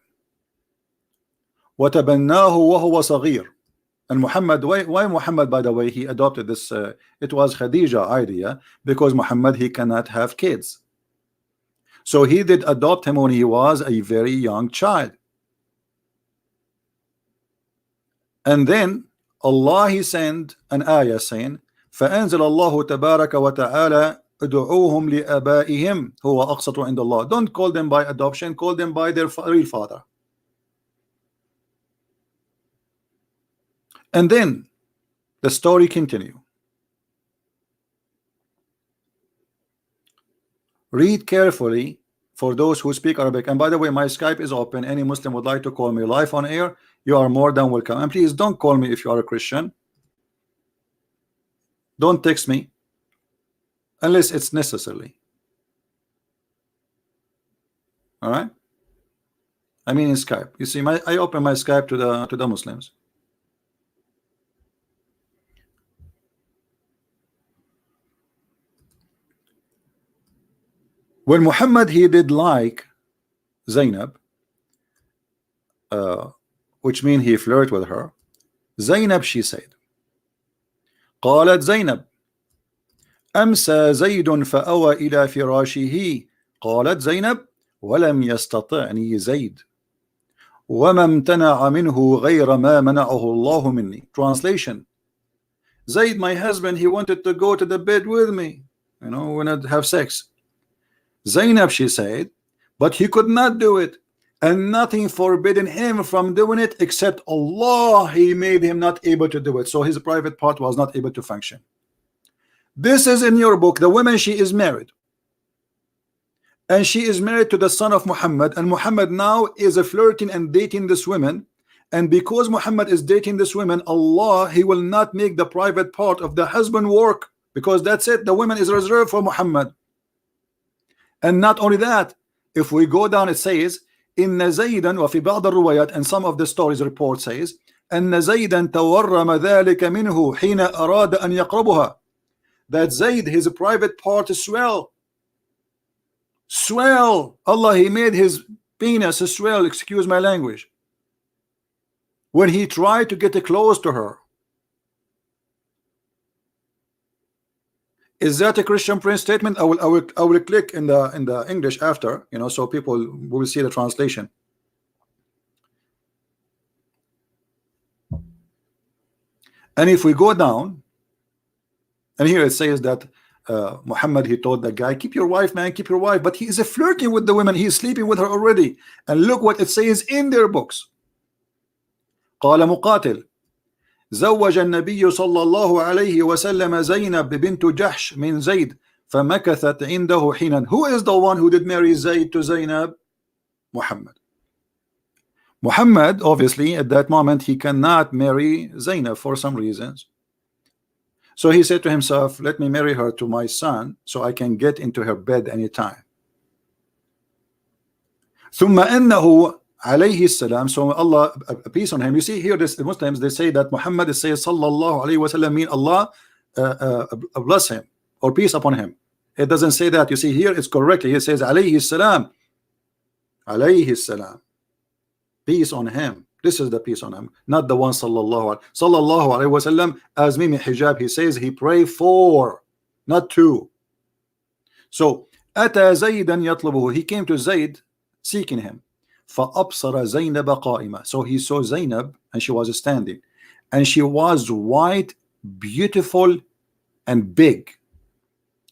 وَتَبَنَّاهُ وَهُوَ صَغِيرٌ. And Muhammad, why Muhammad, by the way, he adopted this? It was Khadija idea, because Muhammad, he cannot have kids. So he did adopt him when he was a very young child. And then Allah, he sent an ayah saying, فَأَنزَلَ اللَّهُ تَبَارَكَ وَتَعَالَى ادعوهم لآبائهم هو أقسط عند الله. Don't call them by adoption, call them by their real father. And then the story continue. Read carefully for those who speak Arabic. And by the way, my Skype is open. Any Muslim would like to call me live on air, you are more than welcome. And please don't call me if you are a Christian. Don't text me unless it's necessary. All right, I mean in Skype. You see, I open my Skype to the Muslims. When Muhammad, he did like Zainab, which means he flirted with her. Zainab, she said, قالت زينب أمسى زيد فأوى إلى فراشه. قالت زينب ولم يستطعني زيد وما امتنع منه غير ما منعه الله مني. Translation: Zayd, my husband, he wanted to go to the bed with me, we wanted to have sex. Zainab, she said, but he could not do it, and nothing forbidden him from doing it except Allah, he made him not able to do it. So his private part was not able to function. This is in your book. The woman, she is married, and she is married to the son of Muhammad, and Muhammad now is flirting and dating this woman. And because Muhammad is dating this woman, Allah, he will not make the private part of the husband work, because that's it, the woman is reserved for Muhammad. And not only that, if we go down, it says إن زيدا وفي بعض الروايات, and some of the stories report says أن زيدا تورم ذلك منه حين أراد أن يقربها, that Zayd, his private part swell. Allah, he made his penis swell, excuse my language, when he tried to get close to her. Is that a Christian Prince statement? I will click in the English after, so people will see the translation. And if we go down, and here it says that Muhammad, he told the guy, keep your wife, man, keep your wife, but he is flirting with the woman, he is sleeping with her already. And look what it says in their books. قال مقاتل زوج النبي صلى الله عليه وسلم زينب بنت جحش من زيد فمكثت عنده حينا. Who is the one who did marry Zayd to Zainab? Muhammad. Muhammad, obviously, at that moment, he cannot marry Zainab for some reasons. So he said to himself, let me marry her to my son so I can get into her bed anytime. ثم أنه عليه السلام, so Allah, peace on him. You see here, the Muslims, they say that Muhammad says sallallahu alayhi wasallam, mean Allah bless him or peace upon him. It doesn't say that. You see here, it's correctly, it says alayhi salam, peace on him. This is the peace on him, not the one sallallahu alayhi wasallam. As Mimi hijab, he says he pray for, not to. So ata Zaydan yatlubuhu, he came to Zayd seeking him. فأبصر زينب قائمة, so he saw Zainab and she was standing. and she was white, beautiful, and big.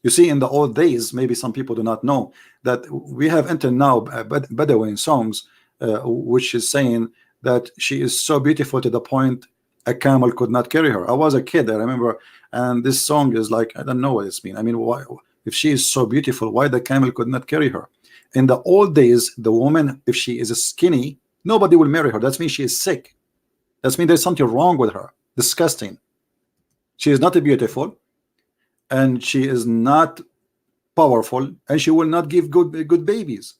You see, in the old days, maybe some people do not know that we have entered now Bedouin songs, which is saying that she is so beautiful to the point a camel could not carry her. I was a kid, I remember, and this song is like, I don't know what it's mean. I mean, why, if she is so beautiful, why the camel could not carry her? In the old days, the woman, if she is skinny, nobody will marry her. That means she is sick. That means there's something wrong with her. Disgusting. She is not beautiful, and she is not powerful, and she will not give good babies.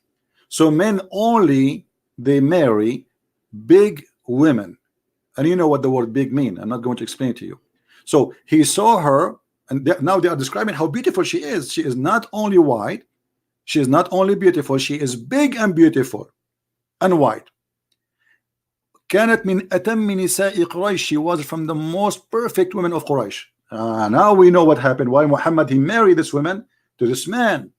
So men only, they marry big women. And you know what the word big mean. I'm not going to explain it to you. So he saw her, and now they are describing how beautiful she is. She is not only white, she is not only beautiful, she is big and beautiful and white. كانت من أتم نساء قريش. She was from the most perfect women of Quraysh. Now we know what happened. Why Muhammad, he married this woman to this man.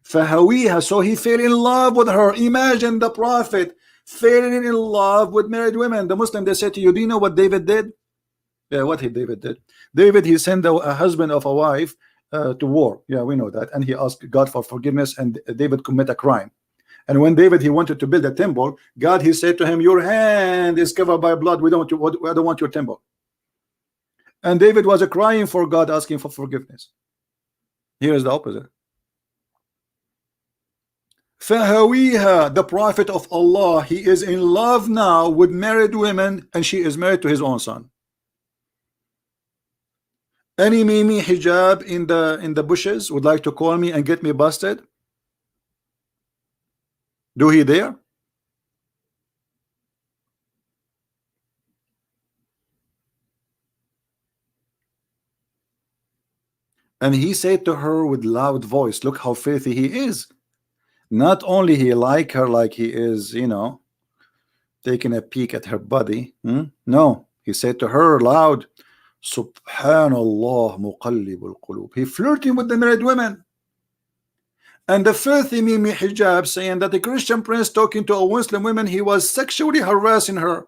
فهويها, so he fell in love with her. Imagine the Prophet falling in love with married women. The Muslim, they say to you, do you know what David did? Yeah, what David did? David, he sent a husband of a wife to war. Yeah, we know that. And he asked God for forgiveness, and David commit a crime. And when David, he wanted to build a temple, God, he said to him, your hand is covered by blood. I don't want your temple. And David was crying for God, asking for forgiveness. Here is the opposite. فهويها, the Prophet of Allah, he is in love now with married women, and she is married to his own son. Any Mimi hijab in the bushes would like to call me and get me busted? Do he dare? And he said to her with loud voice, look how filthy he is. Not only he like her like he is, you know, taking a peek at her body. No, he said to her loud, Subhanallah muqallibul qulub. He flirting with the married women. And the filthy Mimi hijab saying that the Christian prince talking to a Muslim woman, he was sexually harassing her.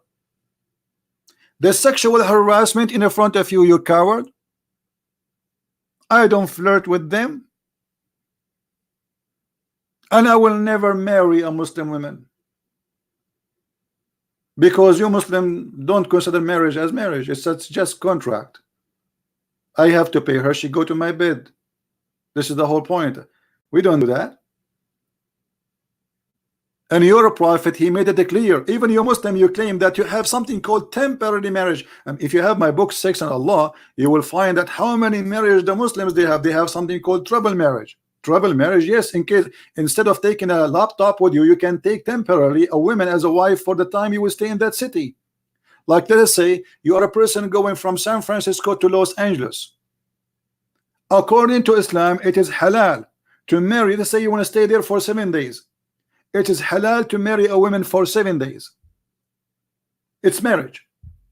The sexual harassment in front of you, you coward. I don't flirt with them. And I will never marry a Muslim woman, because you Muslim don't consider marriage as marriage. It's just contract. I have to pay her, she go to my bed. This is the whole point. We don't do that. And your Prophet, he made it clear. Even you Muslim, you claim that you have something called temporary marriage. And if you have my book 6 on Allah, you will find that how many marriages the Muslims they have something called trouble marriage. Trouble marriage, yes, in case instead of taking a laptop with you, you can take temporarily a woman as a wife for the time you will stay in that city. Like, let us say you are a person going from San Francisco to Los Angeles. According to Islam, it is halal to marry. Let's say you want to stay there for 7 days. It is halal to marry a woman for 7 days. It's marriage,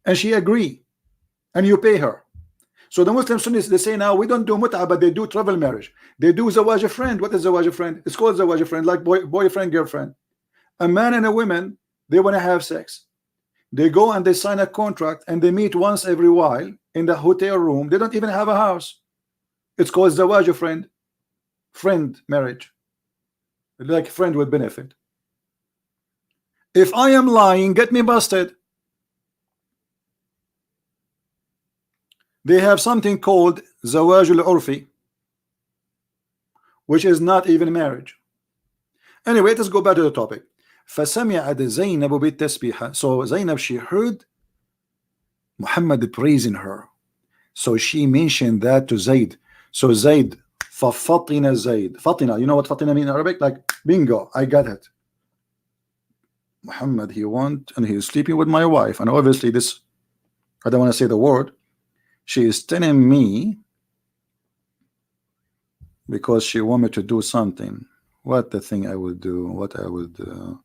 and she agree, and you pay her. So the Muslim Sunnis, they say now we don't do mut'a, but they do travel marriage. They do zawaj friend. What is zawaj friend? It's called zawaj friend, like boyfriend, girlfriend. A man and a woman, they want to have sex. They go and they sign a contract, and they meet once every while in the hotel room. They don't even have a house. It's called zawaj friend, friend marriage, like friend with benefit. If I am lying, get me busted. They have something called zawaj al-urfi, which is not even marriage. Anyway, let's go back to the topic. فَسَمِعَتْ زَيْنَبُ بِالتَّسْبِيحَ. So Zainab, she heard Muhammad praising her. So she mentioned that to Zayd. So Zayd, فَفَطِنَ Zayd. Fatina, you know what Fatina mean in Arabic? Like, bingo, I got it. Muhammad, he went and he's sleeping with my wife. And obviously this, I don't want to say the word. She is telling me because she want me to do something. What the thing I will do, what I will do.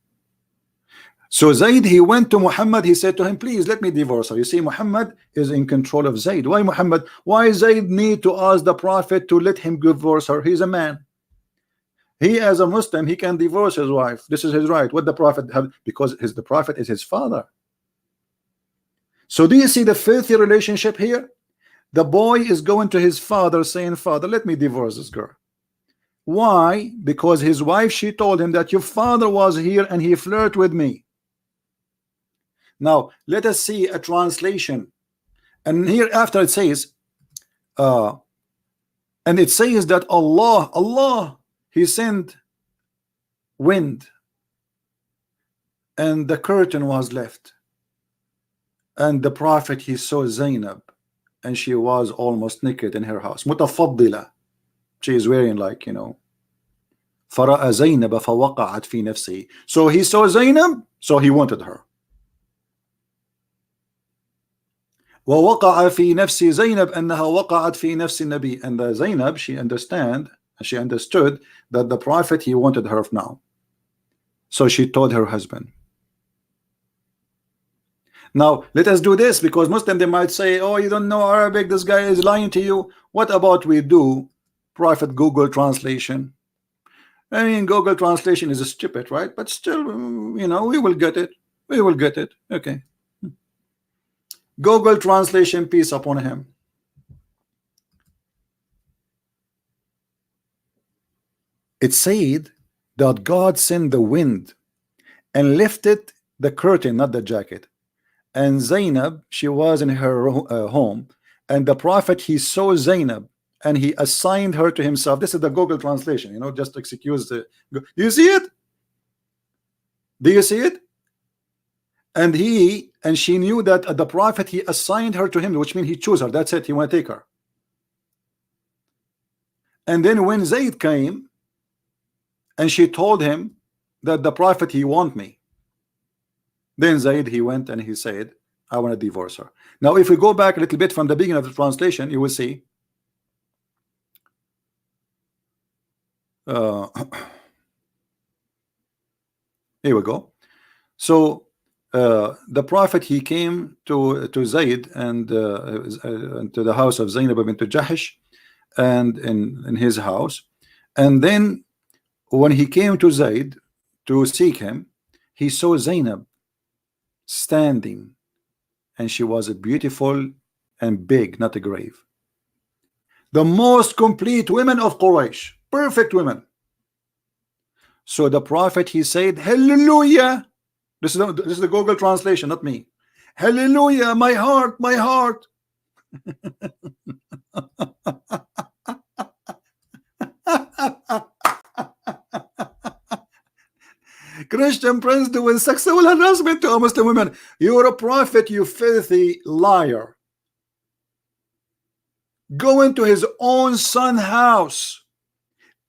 So Zayd, he went to Muhammad, he said to him, please let me divorce her. You see, Muhammad is in control of Zayd. Why Muhammad? Why Zayd need to ask the Prophet to let him divorce her? He's a man. He as a Muslim, he can divorce his wife. This is his right. What the Prophet have, because the Prophet is his father. So do you see the filthy relationship here? The boy is going to his father saying, father, let me divorce this girl. Why? Because his wife, she told him that your father was here and he flirted with me. Now let us see a translation, and here after it says and it says that Allah he sent wind and the curtain was left, and the prophet he saw Zainab and she was almost naked in her house, mutafaddila, she is wearing, like, you know, فرأى زينب فوقعت في نفسه. So he saw Zainab, so he wanted her. ووقع في نفس زينب أنها وقعت في نفس النبي. And Zainab, she understood that the prophet, he wanted her now. So she told her husband. Now let us do this, because Muslim, they might say, oh, you don't know Arabic, this guy is lying to you. What about we do Prophet Google translation? I mean, Google translation is stupid, right? But still, you know, we will get it. We will get it. Okay. Google translation, peace upon him. It said that God sent the wind and lifted the curtain, not the jacket. And Zainab, she was in her home, and the prophet, he saw Zainab and he assigned her to himself. This is the Google translation, you know, just excuse the. Do you see it? Do you see it? And she knew that the prophet, he assigned her to him, which means he chose her. That's it. He want to take her. And then when Zayd came and she told him that the prophet, he want me, then Zayd, he went and he said, I want to divorce her. Now if we go back a little bit from the beginning of the translation, you will see here we go. So the prophet, he came to Zayd and to the house of Zainab bint Jahish, and in his house. And then when he came to Zayd to seek him, he saw Zainab standing, and she was a beautiful and big, not a grave. The most complete women of Quraysh, perfect women. So the prophet, he said, hallelujah. This is the Google translation, not me. Hallelujah, my heart, my heart. Christian prince doing sexual harassment to Muslim women. You're a prophet, you filthy liar. Going to his own son's house,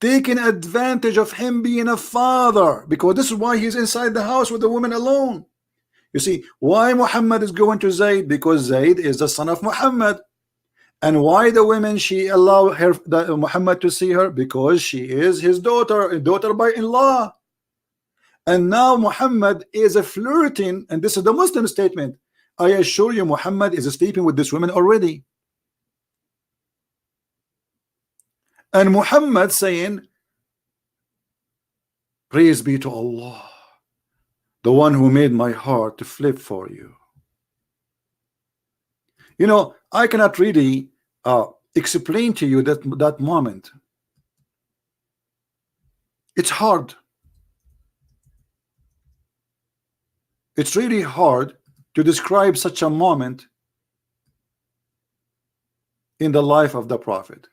taking advantage of him being a father, because this is why he's inside the house with the woman alone. You see why Muhammad is going to Zayd? Because Zayd is the son of Muhammad. And why the women, she allowed her, Muhammad, to see her? Because she is his daughter, a daughter by in-law. And now Muhammad is a flirting, and this is the Muslim statement. I assure you, Muhammad is sleeping with this woman already. And Muhammad saying, praise be to Allah, the one who made my heart to flip for you. You know, I cannot really explain to you that moment. It's hard. It's really hard to describe such a moment in the life of the prophet.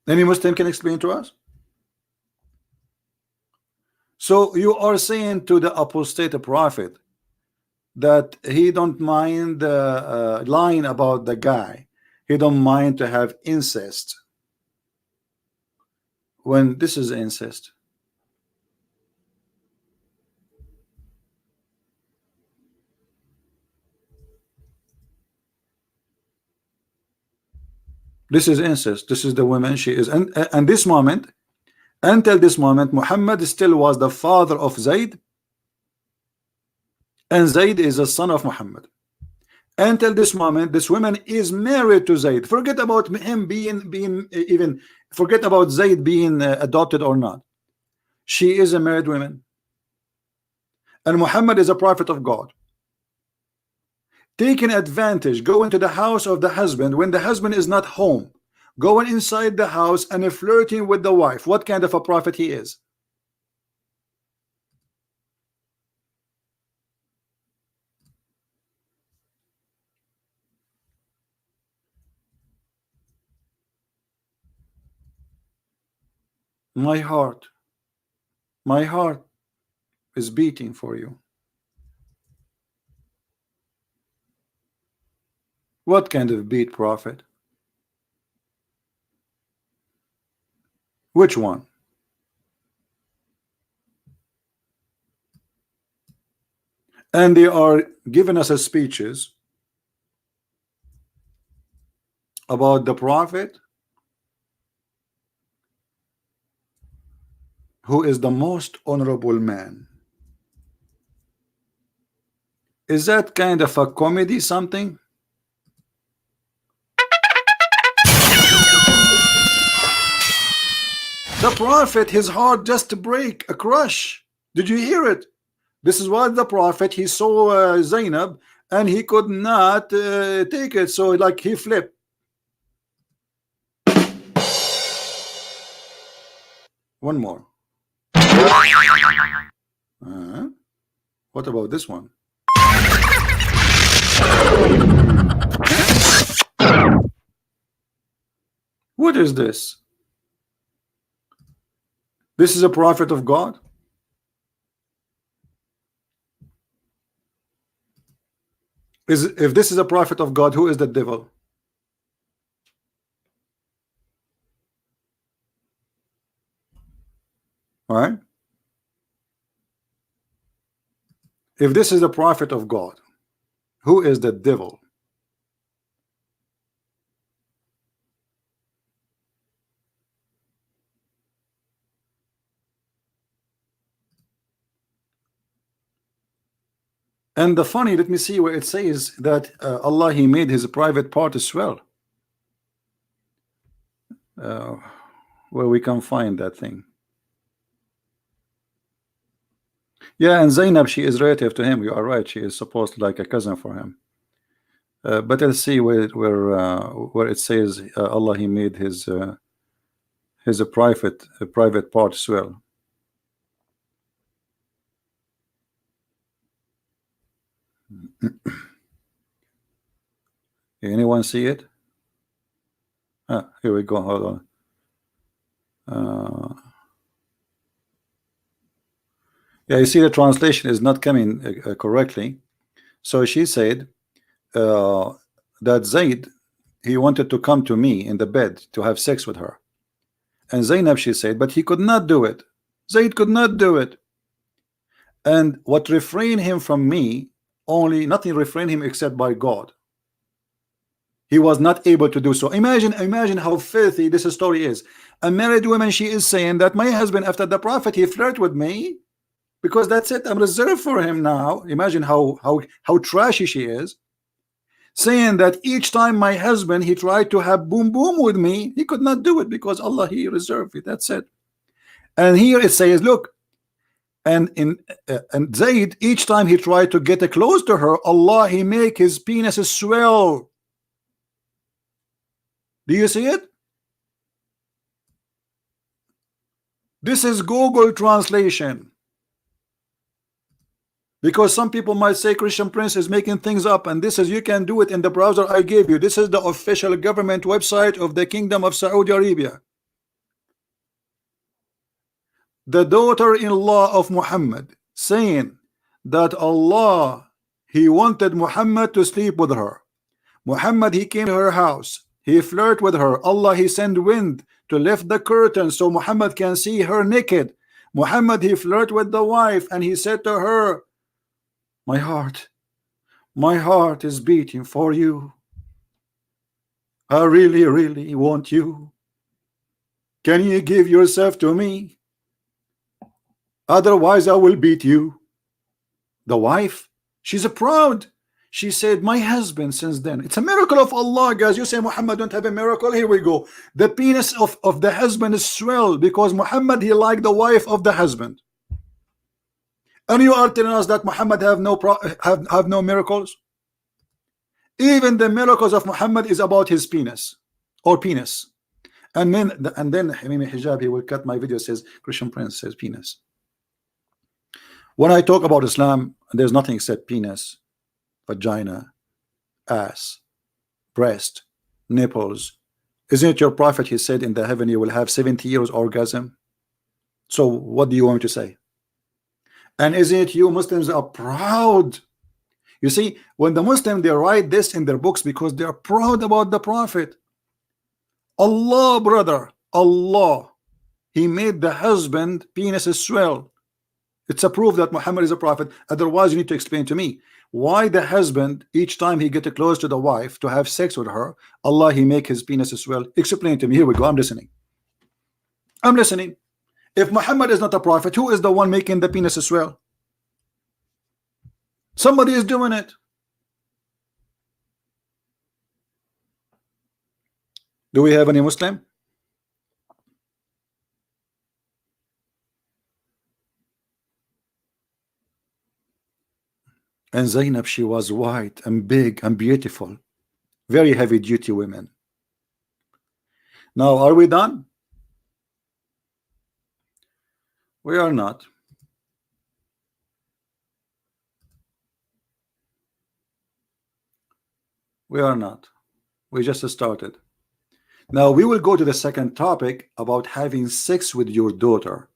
Any Muslim can explain to us? So you are saying to the apostate prophet that he don't mind lying about the guy, he don't mind to have incest, when this is incest. This is incest. This is the woman, she is, and this moment, until this moment, Muhammad still was the father of Zayd, and Zayd is a son of Muhammad. Until this moment, this woman is married to Zayd. Forget about him being even, forget about Zayd being adopted or not. She is a married woman, and Muhammad is a prophet of God. Taking advantage, going to the house of the husband when the husband is not home, going inside the house and flirting with the wife. What kind of a prophet he is? My heart is beating for you. What kind of beat prophet? Which one? And they are giving us a speeches about the prophet who is the most honorable man. Is that kind of a comedy something? The prophet, his heart just to break, a crush. Did you hear it? This is what the prophet, he saw Zainab and he could not take it, so like he flipped. One more. What about this one? What is this? This is a prophet of God? If this is a prophet of God, who is the devil? All right. If this is the prophet of God, who is the devil? And the funny, let me see where it says that Allah, he made his private part as well. Where we can find that thing. Yeah, and Zainab, she is relative to him. You are right. She is supposed to like a cousin for him. But let's see where it says Allah, he made his a private part as well. Anyone see it? Here we go. Hold on. Yeah, you see the translation is not coming correctly. So she said that Zayd, he wanted to come to me in the bed to have sex with her. And Zainab, she said, but he could not do it. Zayd could not do it. And what refrained him from me, only nothing refrained him except by God. He was not able to do so. Imagine how filthy this story is. A married woman, she is saying that my husband, after the prophet, he flirted with me because that's it, I'm reserved for him now. Imagine how trashy she is, saying that each time my husband, he tried to have boom boom with me, he could not do it because Allah, he reserved it. That's it. And here it says, look, and Zayd, each time he tried to get close to her, Allah, he make his penis swell. Do you see it? This is Google translation. Because some people might say Christian Prince is making things up, and this is, you can do it in the browser I gave you. This is the official government website of the Kingdom of Saudi Arabia. The daughter-in-law of Muhammad saying that Allah, he wanted Muhammad to sleep with her. Muhammad, he came to her house. He flirted with her. Allah, he sent wind to lift the curtain so Muhammad can see her naked. Muhammad, he flirted with the wife and he said to her, my heart is beating for you. I really, really want you. Can you give yourself to me? Otherwise I will beat you. The wife, she's proud. She said, my husband since then. It's a miracle of Allah, guys. You say Muhammad don't have a miracle. Here we go. The penis of the husband is swelled because Muhammad, he liked the wife of the husband. And you are telling us that Muhammad have no miracles? Even the miracles of Muhammad is about his penis or penis. And then Hamimi Hijab, he will cut my video, says Christian Prince says penis. When I talk about Islam, there's nothing except penis, vagina, ass, breast, nipples. Isn't it your prophet, he said in the heaven you will have 70 years orgasm? So what do you want me to say? And isn't it you Muslims are proud? You see, when the Muslims, they write this in their books because they are proud about the prophet. Allah, brother, Allah, he made the husband penis swell. It's a proof that Muhammad is a prophet. Otherwise, you need to explain to me why the husband, each time he get close to the wife to have sex with her, Allah, he make his penis swell. Explain to me. Here we go. I'm listening. I'm listening. If Muhammad is not a prophet, who is the one making the penis swell? Somebody is doing it. Do we have any Muslim? And Zainab, she was white and big and beautiful, very heavy duty women. Now, are we done? We are not. We are not. We just started. Now we will go to the second topic about having sex with your daughter.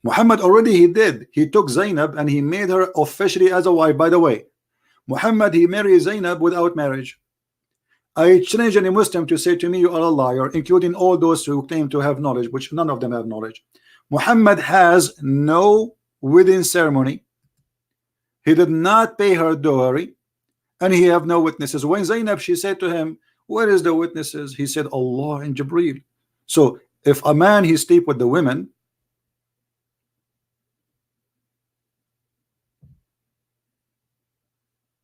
Muhammad already he did. He took Zainab and he made her officially as a wife. By the way, Muhammad, he married Zainab without marriage. I challenge any Muslim to say to me you are a liar, including all those who claim to have knowledge, which none of them have knowledge. Muhammad has no wedding ceremony. He did not pay her dowry, and he have no witnesses. When Zainab, she said to him, where is the witnesses? He said, Allah and Jibreel. So if a man he sleep with the women,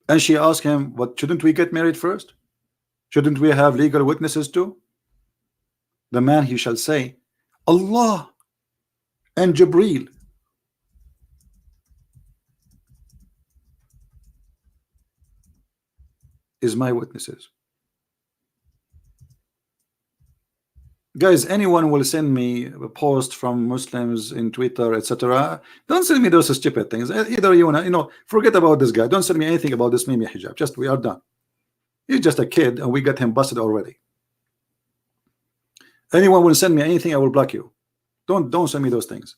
and she asked him, what, shouldn't we get married first? Shouldn't we have legal witnesses too? The man, he shall say, Allah and Jibreel. Is my witnesses. Guys, anyone will send me a post from Muslims in Twitter, etc. Don't send me those stupid things. Either you wanna, forget about this guy. Don't send me anything about this Mimi hijab. Just we are done. He's just a kid, and we got him busted already. Anyone will send me anything, I will block you. Don't send me those things.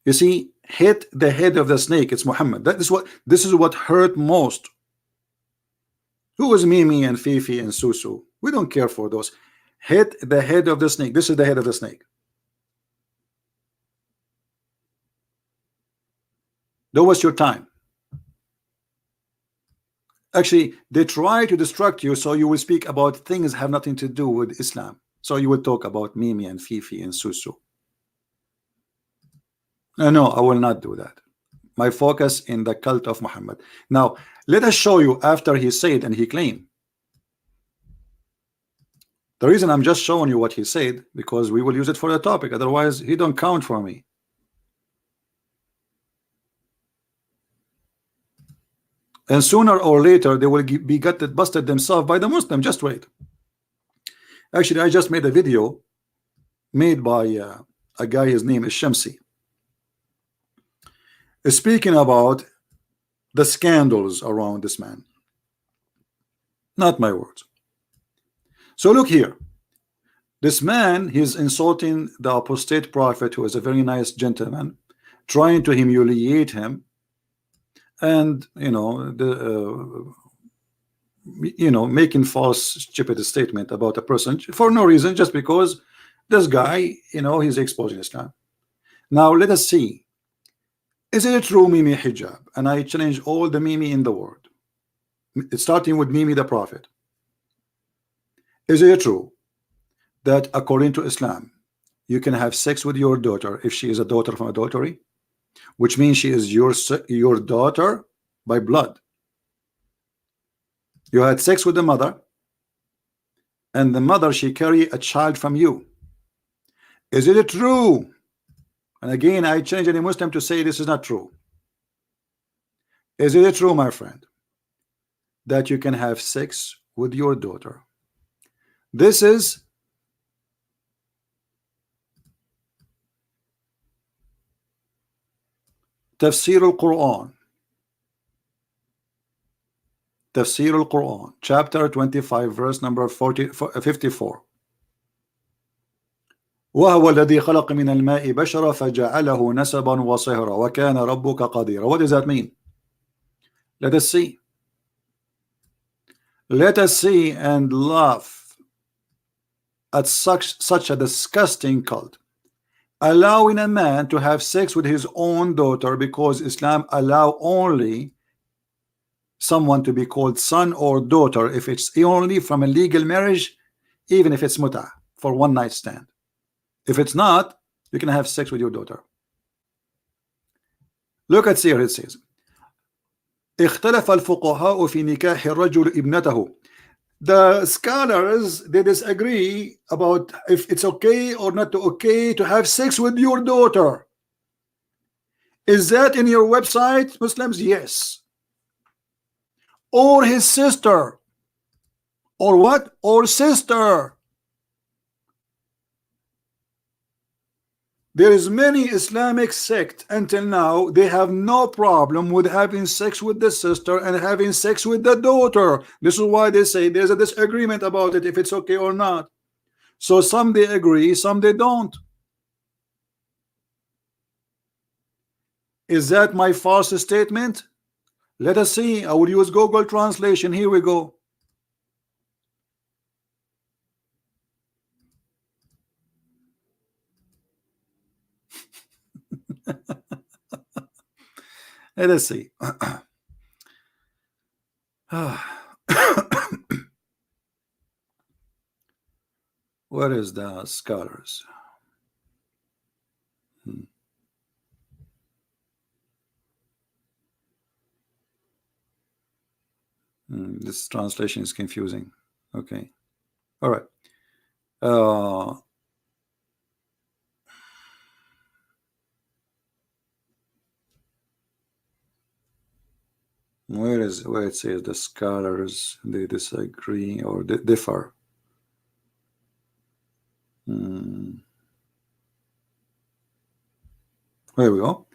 You see, hit the head of the snake. It's Muhammad. This is what hurt most. Who is Mimi and Fifi and Susu? We don't care for those. Hit the head of the snake. This is the head of the snake. Don't waste your time. Actually, they try to distract you so you will speak about things that have nothing to do with Islam. So you will talk about Mimi and Fifi and Susu. No, I will not do that. My focus in the cult of Muhammad. Now, let us show you after he said and he claimed. The reason I'm just showing you what he said, because we will use it for the topic. Otherwise, he don't count for me. And sooner or later, they will be busted themselves by the Muslim. Just wait. Actually, I just made a video made by a guy, his name is Shamsi, speaking about the scandals around this man. Not my words. So look here. This man, he's insulting the apostate prophet, who is a very nice gentleman, trying to humiliate him, and making false stupid statement about a person for no reason, just because this guy, he's exposing Islam. Now let us see. Is it true, Mimi hijab? And I challenge all the Mimi in the world, starting with Mimi the prophet. Is it true that according to Islam, you can have sex with your daughter if she is a daughter from adultery, which means she is your daughter by blood. You had sex with the mother, and the mother, she carried a child from you. Is it true? And again, I challenge any Muslim to say this is not true. Is it true, my friend, that you can have sex with your daughter? This is Tafsir al-Quran. Tafsir al-Quran, chapter 25, verse number 54. وهو الذي خلق من الماء بشرا فجعله نسبا وصهرا وكان ربك قديرا. What does that mean? Let us see. Let us see and laugh at such a disgusting cult, allowing a man to have sex with his own daughter, because Islam allow only someone to be called son or daughter if it's only from a legal marriage, even if it's muta, for one night stand. If it's not, you can have sex with your daughter. Look at here, it says اختلف الفقهاء في نكاح الرجل ابنته. The scholars, they disagree about if it's okay or not okay to have sex with your daughter. Is that in your website, Muslims? Yes. Or his sister, or what? Or sister. There is many Islamic sect until now, they have no problem with having sex with the sister and having sex with the daughter. This is why they say there's a disagreement about it, if it's okay or not. So some they agree, some they don't. Is that my false statement? Let us see. I will use Google translation. Here we go. Let us see. What is the scholars? This translation is confusing. Okay. All right. Where it says the scholars, they disagree or differ. There we go.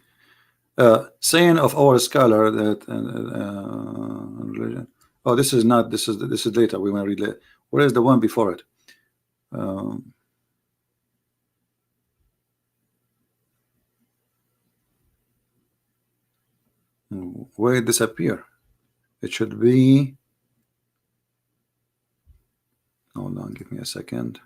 Saying of our scholar that religion. Oh, this is not. This is later. We want to read later. Where is the one before it? Where it disappear? It should be. Hold on, give me a second.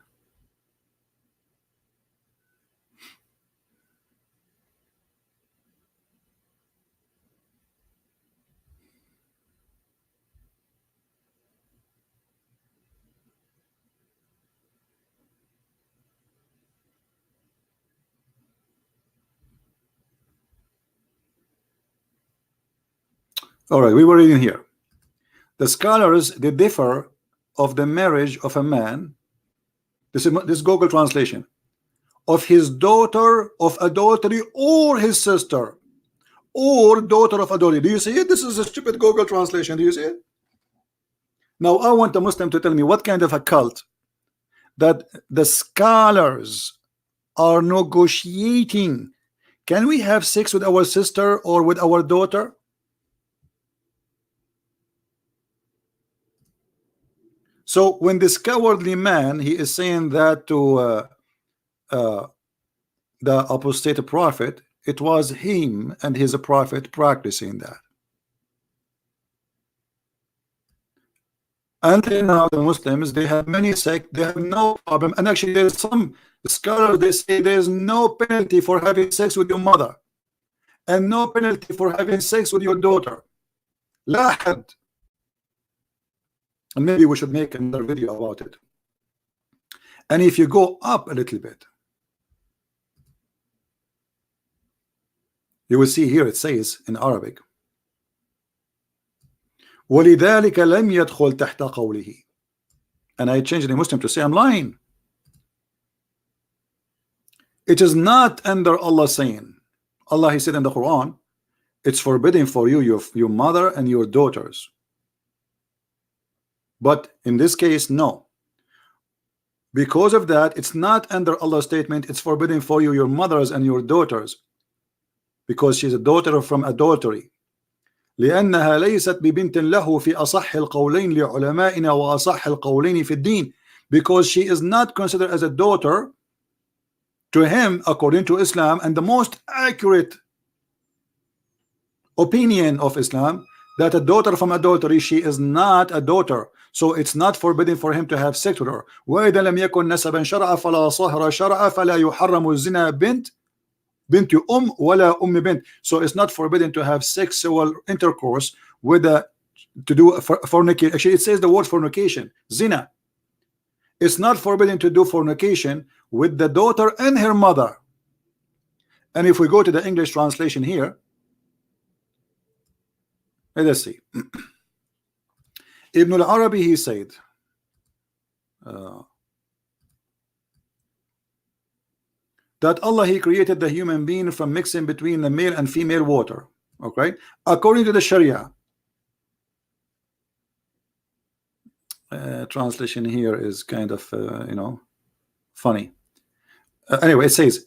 All right, we were reading here. The scholars, they differ of the marriage of a man. This is Google translation. Of his daughter of adultery or his sister, or daughter of adultery. Do you see it? This is a stupid Google translation. Do you see it? Now I want a Muslim to tell me what kind of a cult that the scholars are negotiating. Can we have sex with our sister or with our daughter? So when this cowardly man, he is saying that to the apostate prophet, it was him and his prophet practicing that. Until now, the Muslims, they have many sects, they have no problem. And actually, there's some scholars, they say there's no penalty for having sex with your mother, and no penalty for having sex with your daughter. La had. And maybe we should make another video about it. And if you go up a little bit, you will see here it says in Arabic, وَلِذَلِكَ لَمْ يَدْخُلْ تَحْتَ قَوْلِهِ. And I changed the Muslim to say I'm lying. It is not under Allah saying. Allah, He said in the Quran, it's forbidden for you, your mother and your daughters. But in this case, no. Because of that, it's not under Allah's statement, it's forbidden for you, your mothers and your daughters, because she's a daughter from adultery. لأنها ليست ببنت له في أصح القولين لعلمائنا وأصح القولين في الدين. Because she is not considered as a daughter to him according to Islam, and the most accurate opinion of Islam, that a daughter from adultery, she is not a daughter, so it's not forbidden for him to have sex with her. وإذا لم يكن نسبا شرعا فلا صهر شرعا فلا يحرم الزنا بنت ولا بنت. So it's not forbidden to have sexual intercourse with to do fornication. Actually, it says the word fornication, zina. It's not forbidden to do fornication with the daughter and her mother. And if we go to the English translation here, let us see. Ibn al-Arabi, he said, that Allah, He created the human being from mixing between the male and female water. Okay, according to the Sharia. Translation here is kind of you know, funny. Anyway, it says,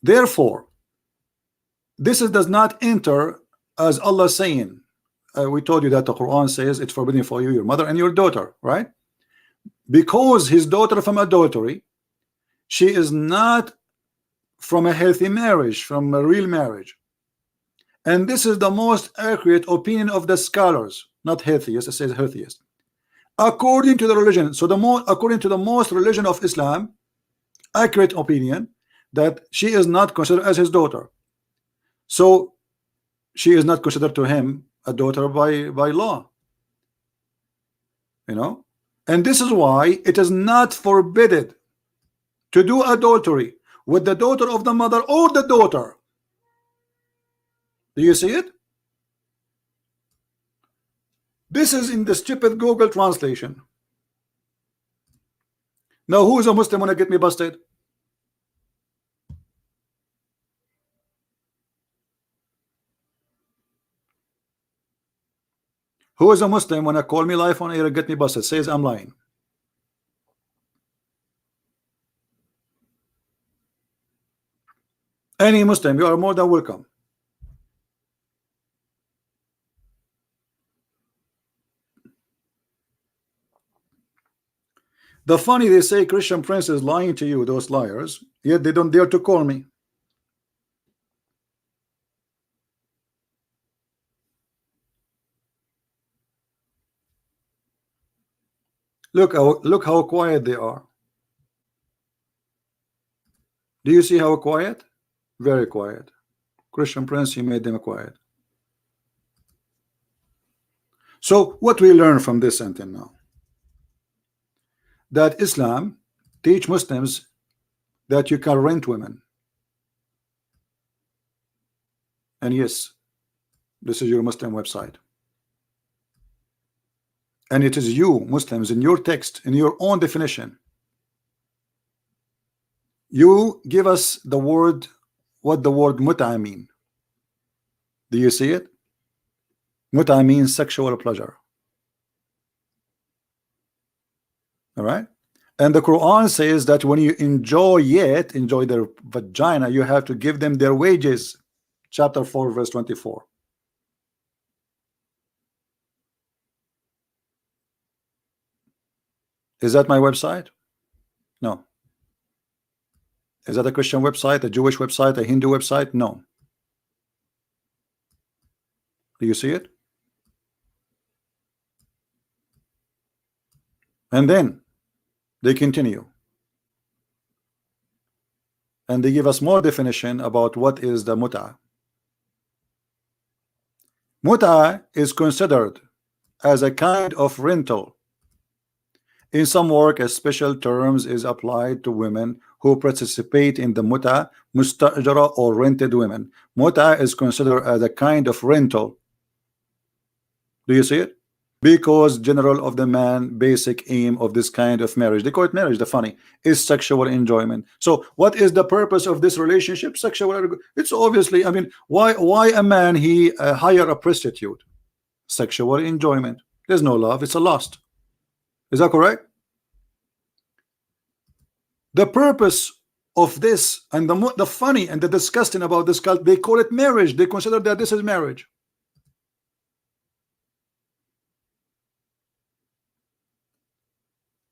therefore, this does not enter as Allah saying. We told you that the Quran says it's forbidden for you, your mother and your daughter, right? Because his daughter from adultery, she is not from a healthy marriage, from a real marriage. And this is the most accurate opinion of the scholars, not healthiest, it says healthiest. According to the religion, so according to the most religion of Islam, accurate opinion, that she is not considered as his daughter. So she is not considered to him a daughter by law. You know, and this is why it is not forbidden to do adultery with the daughter of the mother or the daughter. Do you see it? This is in the stupid Google translation. Now, who is a Muslim wanna get me busted? Who is a Muslim wanna call me live on air and get me busted? Says I'm lying. Any Muslim, you are more than welcome. The funny, they say Christian Prince is lying to you, those liars, yet they don't dare to call me. Look how quiet they are. Do you see how quiet? Very quiet. Christian Prince, he made them quiet. So what we learn from this sentence now? That Islam teach Muslims that you can rent women. And yes, this is your Muslim website. And it is you, Muslims, in your text, in your own definition, you give us the word, what the word mut'a mean. Do you see it? Mut'a means sexual pleasure. All right, and the Quran says that when you enjoy their vagina, you have to give them their wages. Chapter 4 verse 24. Is that my website? No. Is that a Christian website, a Jewish website, a Hindu website? No. Do you see it? And then they continue and they give us more definition about what is the mut'a. Mut'a is considered as a kind of rental. In some work, a special terms is applied to women who participate in the mut'a, mustajara, or rented women. Mut'a is considered as a kind of rental. Do you see it? Because general of the man, basic aim of this kind of marriage, they call it marriage, the funny, is sexual enjoyment. So what is the purpose of this relationship? Sexual. It's obviously, I mean, why a man he hire a prostitute? Sexual enjoyment. There's no love, it's a lust. Is that correct? The purpose of this, and the funny and the disgusting about this cult, they call it marriage. They consider that this is marriage.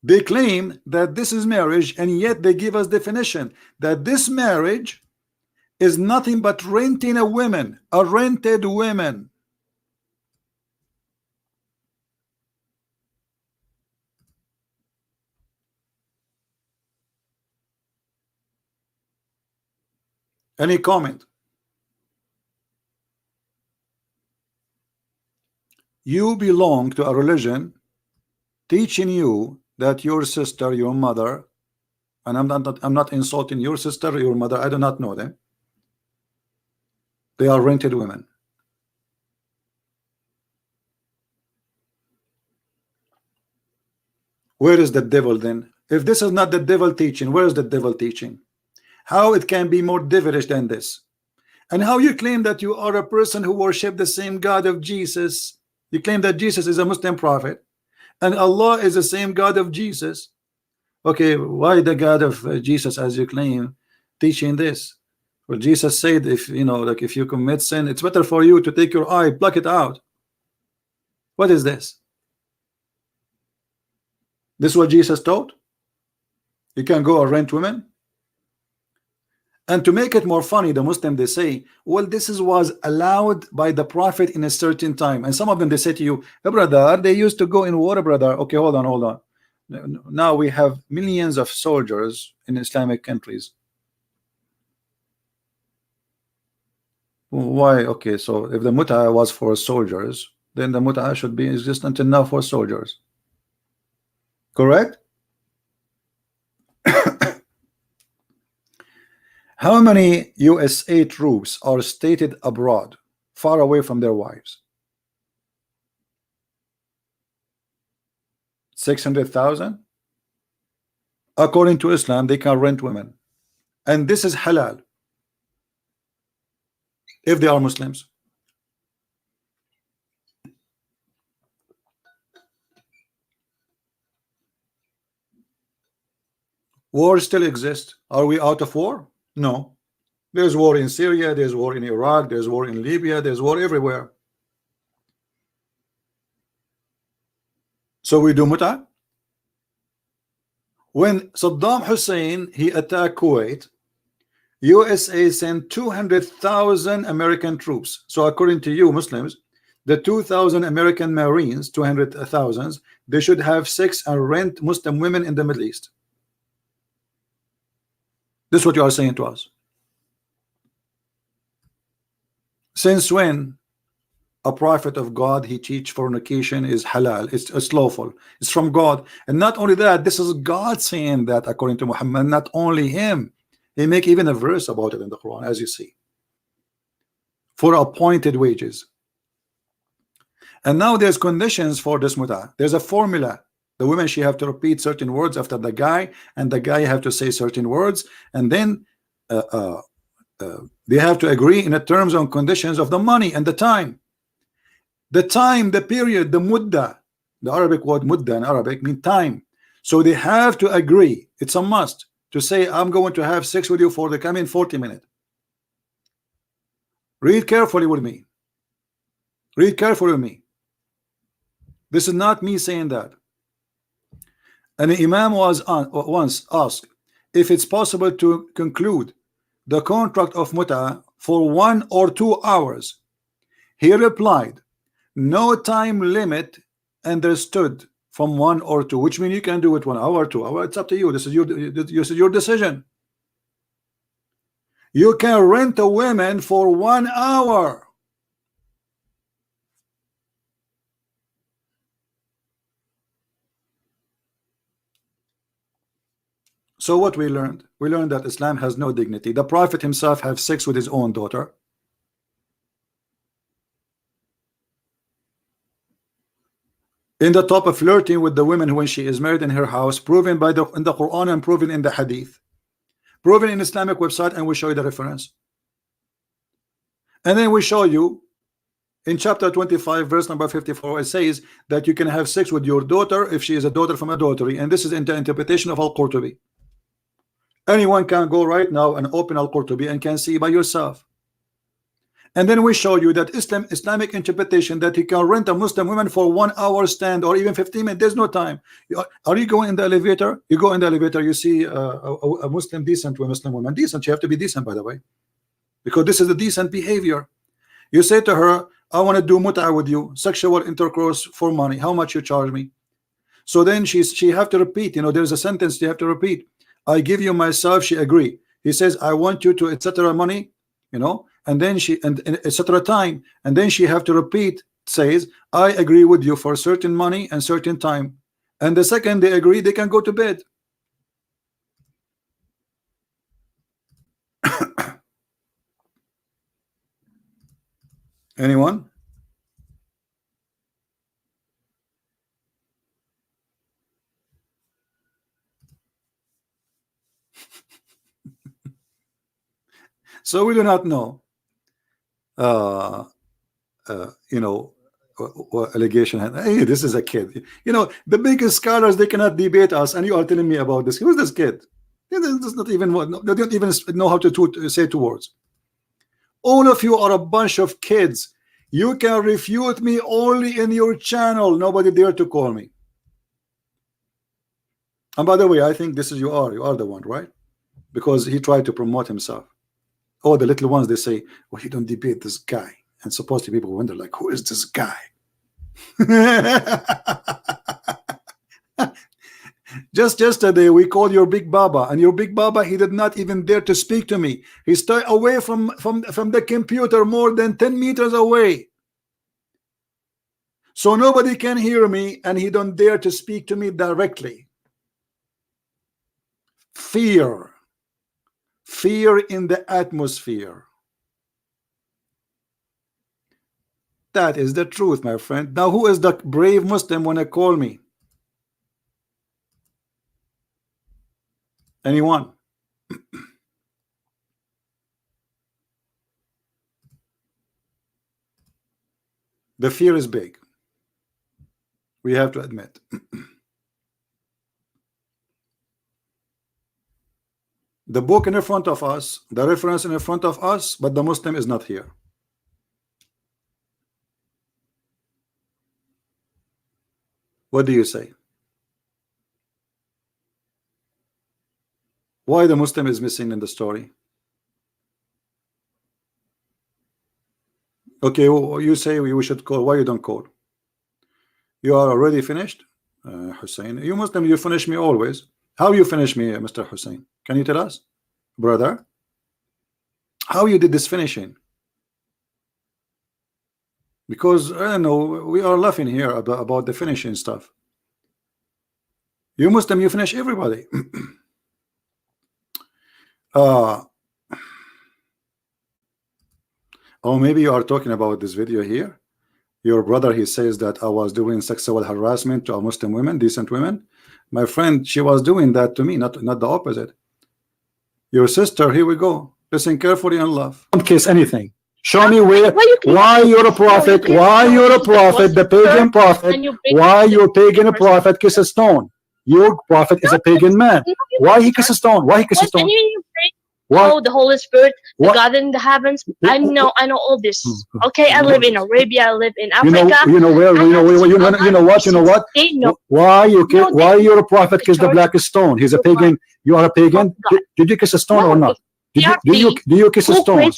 They claim that this is marriage, and yet they give us definition that this marriage is nothing but renting a woman, a rented woman. Any comment? You belong to a religion teaching you that your sister, your mother, and I'm not insulting your sister or your mother, I do not know them, they are rented women. Where is the devil then? If this is not the devil teaching, where is the devil teaching? How it can be more devilish than this? And how you claim that you are a person who worship the same God of Jesus? You claim that Jesus is a Muslim prophet and Allah is the same God of Jesus. Okay, why the God of Jesus, as you claim, teaching this? Well, Jesus said, if you know, like if you commit sin, it's better for you to take your eye, pluck it out. What is this? This is what Jesus taught? You can go and rent women? And to make it more funny, the Muslim, they say, well, this was allowed by the Prophet in a certain time. And some of them, they say to you, hey, brother, they used to go in war, brother. Okay, hold on. Now we have millions of soldiers in Islamic countries. Why? Okay, so if the mut'a was for soldiers, then the mut'a should be existent now for soldiers. Correct? How many USA troops are stated abroad, far away from their wives? 600,000? According to Islam, they can rent women. And this is halal if they are Muslims. War still exists. Are we out of war? No. There's war in Syria, there's war in Iraq, there's war in Libya, there's war everywhere. So we do mut'a. When Saddam Hussein he attacked Kuwait, USA sent 200,000 American troops. So according to you Muslims, the 2,000 American Marines, 200,000, they should have sex and rent Muslim women in the Middle East. This is what you are saying to us. Since when a prophet of God he teach fornication is halal, it's lawful, it's from God? And not only that, this is God saying that according to Muhammad, not only him. He make even a verse about it in the Quran, as you see, for appointed wages. And now there's conditions for this mut'ah. There's a formula. The women, she have to repeat certain words after the guy, and the guy have to say certain words, and then they have to agree in the terms and conditions of the money and the time. The time, the period, the mudda, the Arabic word mudda in Arabic means time. So they have to agree. It's a must to say, I'm going to have sex with you for the coming 40 minutes. Read carefully with me. Read carefully with me. This is not me saying that. And the Imam was once asked if it's possible to conclude the contract of mut'ah for 1 or 2 hours. He replied, no time limit understood from 1 or 2, which means you can do it 1 hour, 2 hours. It's up to you. This is your decision. You can rent a woman for 1 hour. So what we learned? We learned that Islam has no dignity. The Prophet himself have sex with his own daughter. in the top of flirting with the women when she is married in her house, proven by in the Quran and proven in the Hadith, proven in Islamic website, and we show you the reference. And then we show you in chapter 25 verse number 54, it says that you can have sex with your daughter if she is a daughter from adultery, and this is in the interpretation of Al-Qurtubi. Anyone can go right now and open Al-Qurtubi and can see by yourself. And then we show you that Islamic interpretation that you can rent a Muslim woman for 1 hour stand or even 15 minutes. There's no time. Are you going in the elevator? You go in the elevator, you see a Muslim decent to a Muslim woman. Decent, you have to be decent, by the way, because this is a decent behavior. You say to her, I want to do mut'a with you, sexual intercourse for money. How much you charge me? So then she have to repeat, you know, there's a sentence you have to repeat. I give you myself. She agree. He says, I want you to etc. money, you know, and then she and etc. time, and then she have to repeat, says, I agree with you for certain money and certain time. And the second they agree, they can go to bed. Anyone? So we do not know, you know, what allegation. Hey, this is a kid. You know, the biggest scholars, they cannot debate us, and you are telling me about this. Who's this kid? They don't even know how to say 2 words. All of you are a bunch of kids. You can refute me only in your channel. Nobody dare to call me. And by the way, I think this is you are the one, right? Because he tried to promote himself. Oh, the little ones, they say, well, you don't debate this guy. And supposedly people wonder, like, who is this guy? Just yesterday we called your big baba, and your big baba, he did not even dare to speak to me. He stayed away from the computer, more than 10 meters away, so nobody can hear me, and he don't dare to speak to me directly. Fear in the atmosphere. That is the truth, my friend. Now, who is the brave Muslim when they call me? Anyone? The fear is big. We have to admit. The book in front of us, the reference in front of us, but the Muslim is not here. What do you say? Why the Muslim is missing in the story? Okay, you say we should call. Why you don't call? You are already finished, Hussein. You Muslim, you finish me always. How you finish me, Mr. Hussein? Can you tell us, brother? How you did this finishing? Because I don't know, we are laughing here about the finishing stuff. You Muslim, you finish everybody. Oh, maybe you are talking about this video here. Your brother, he says that I was doing sexual harassment to a Muslim women, decent women. My friend, she was doing that to me, not the opposite. Your sister, here we go. Listen carefully and love. Don't kiss anything. Show me why you're a prophet, why you're a prophet, the pagan prophet, why your pagan prophet kiss a stone. Your prophet is a pagan man. Why he kiss a stone? Why he kiss a stone? Oh, the Holy Spirit, the God in the heavens. I know all this. Okay, I live in Arabia. I live in Africa. You know where? You know what? Why you're a prophet kiss the black stone? He's a pagan. You are a pagan. Did you kiss a stone or not? Do you kiss a stone?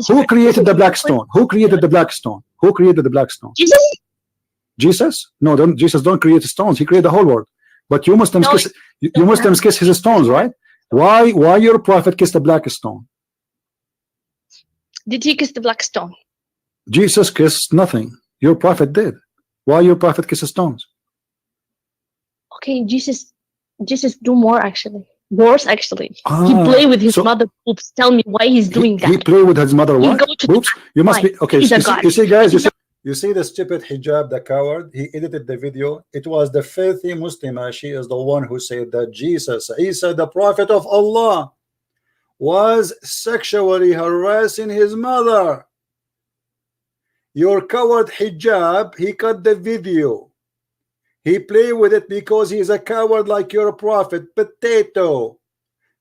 Who created the black stone? Who created the black stone? Who created the black stone? Jesus? No, Jesus don't create stones. He created the whole world. But you Muslims kiss his stones, right? Why your prophet kissed the black stone? Did he kiss the black stone? Jesus kissed nothing. Your prophet did. Why your prophet kisses stones? Okay, Jesus do more actually. Worse actually. He play with his mother boobs. Tell me why he's doing that. He play with his mother what? Boobs? You must be okay. You see, guys. You see the stupid hijab, the coward, he edited the video. It was the filthy Muslima. She is the one who said that Jesus, Isa, the prophet of Allah, was sexually harassing his mother. Your coward hijab, he cut the video. He played with it because he's a coward like your prophet. Potato.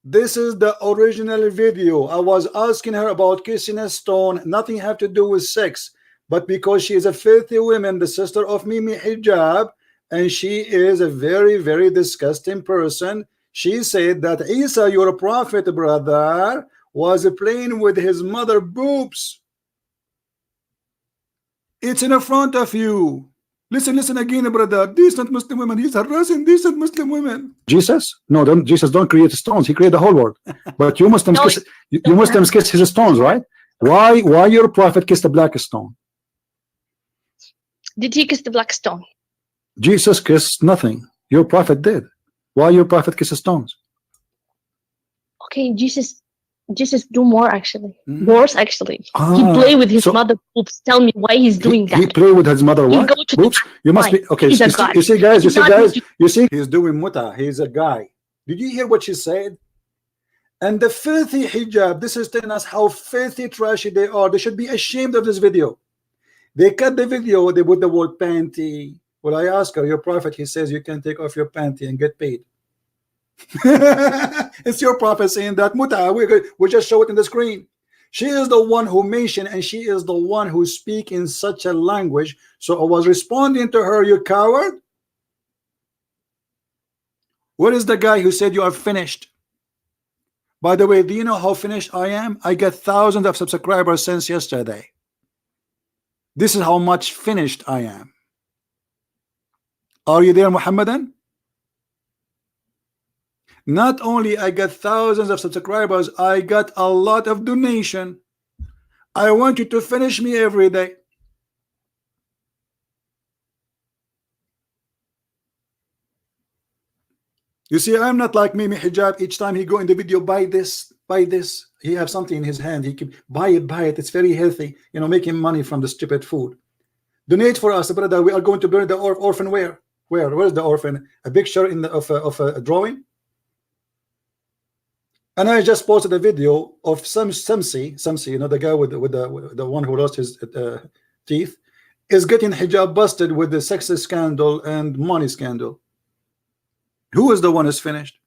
This is the original video. I was asking her about kissing a stone. Nothing have to do with sex. But because she is a filthy woman, the sister of Mimi Hijab, and she is a very, very disgusting person, she said that Isa, your prophet brother, was playing with his mother boobs. It's in front of you. Listen again, brother. Decent Muslim women. He's harassing decent Muslim women. Jesus? No, Jesus don't create stones. He created the whole world. But you Muslims, you Muslims kiss his stones, right? Why your prophet kissed a black stone? Did he kiss the black stone? Jesus kissed nothing. Your prophet did. Why your prophet kisses stones? Okay, Jesus do more actually. Worse actually. He play with his mother boobs. Tell me why he's doing that. He play with his mother what? Boobs? You must be okay. You see guys, he's doing muta. He's a guy. Did you hear what she said? And the filthy hijab, this is telling us how filthy trashy they are. They should be ashamed of this video. They cut the video, they put the word panty. Well, I asked her, your prophet, he says you can take off your panty and get paid. It's your prophet saying that. Muta, we just show it in the screen. She is the one who mentioned, and she is the one who speak in such a language. So I was responding to her, you coward. Where is the guy who said you are finished? By the way, do you know how finished I am? I get thousands of subscribers since yesterday. This is how much finished I am. Are you there, Mohammedan? Not only I got thousands of subscribers, I got a lot of donation. I want you to finish me every day. You see, I'm not like Mimi Hijab. Each time he go in the video, buy this, buy this. He have something in his hand. He can buy it. It's very healthy. You know, making money from the stupid food. Donate for us, brother. We are going to burn the orphan. Where's the orphan? A picture in the of a drawing. And I just posted a video of Samsi, you know, the guy with the one who lost his teeth, is getting hijab busted with the sex scandal and money scandal. Who is the one who's finished?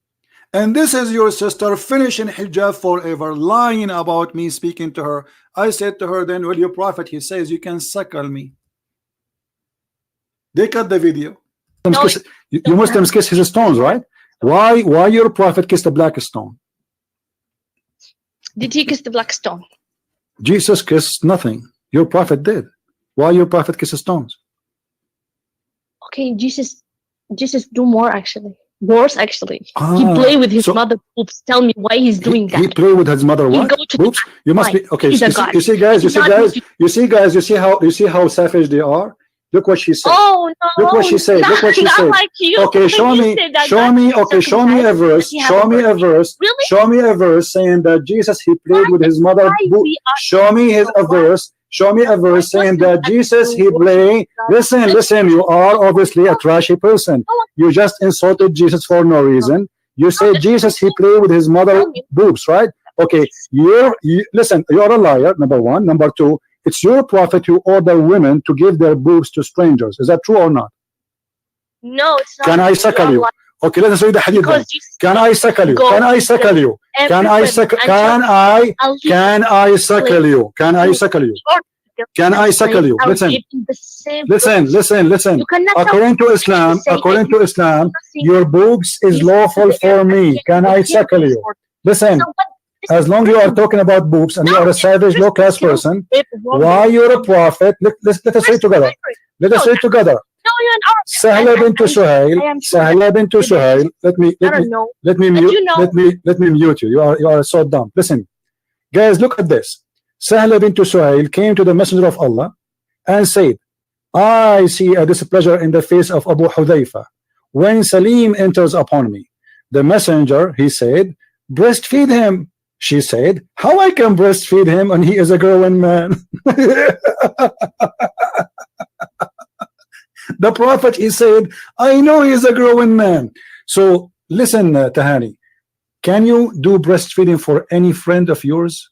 And this is your sister finishing hijab forever, lying about me, speaking to her. I said to her then, well, your prophet, he says you can suckle me. They cut the video. No, you Muslims kiss his stones, right? Why your prophet kissed a black stone? Did he kiss the black stone? Jesus kissed nothing. Your prophet did. Why your prophet kisses stones? Okay, Jesus do more actually. Worse actually. He play with his mother boobs. Tell me why he's doing that. He play with his mother what? Boobs? You must be okay. You see how savage they are. Look what she said. Oh no! Look what she said. Look what she said. Like you. Okay, show me a verse. Show me a verse. Really? Show me a verse saying that Jesus he played with his mother. Show me a verse. Show me a verse saying that Jesus he played. Listen. You are obviously a trashy person. You just insulted Jesus for no reason. You say Jesus he played with his mother boobs, right? Okay. Listen. You are a liar. Number one. Number two. It's your prophet who order women to give their boobs to strangers. Is that true or not? No, it's not. Can I suckle you? Okay, let us read the hadith. Can I suckle you? Can I suckle you? Can I suckle you? Can I suckle you? Can I suckle you? Can I suckle you? Listen. According to Islam, your boobs is lawful for me. Can I suckle you? Listen. As long as you are talking about boobs and you are a savage, low-class person, why you're a prophet? Let us say it together. Let us say it together. Sahla bint Suhail. Let me mute you. You are so dumb. Listen, guys, look at this. Sahla bint Suhail came to the Messenger of Allah and said, I see a displeasure in the face of Abu Hudhayfa when Salim enters upon me. The messenger, he said, breastfeed him. She said, how I can breastfeed him and he is a growing man? The Prophet, he said, I know he's a growing man. So listen, Tahani, can you do breastfeeding for any friend of yours?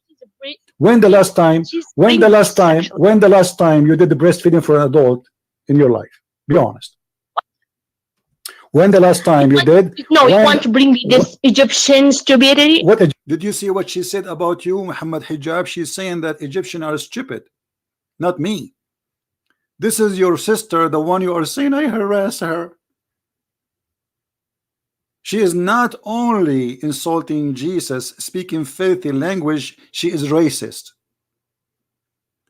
When the last time you did the breastfeeding for an adult in your life? Be honest. When the last time you did? No, you want to bring me this Egyptian stupidity? What did you see what she said about you, Muhammad Hijab? She's saying that Egyptians are stupid, not me. This is your sister, the one you are saying I harass her. She is not only insulting Jesus, speaking filthy language, she is racist.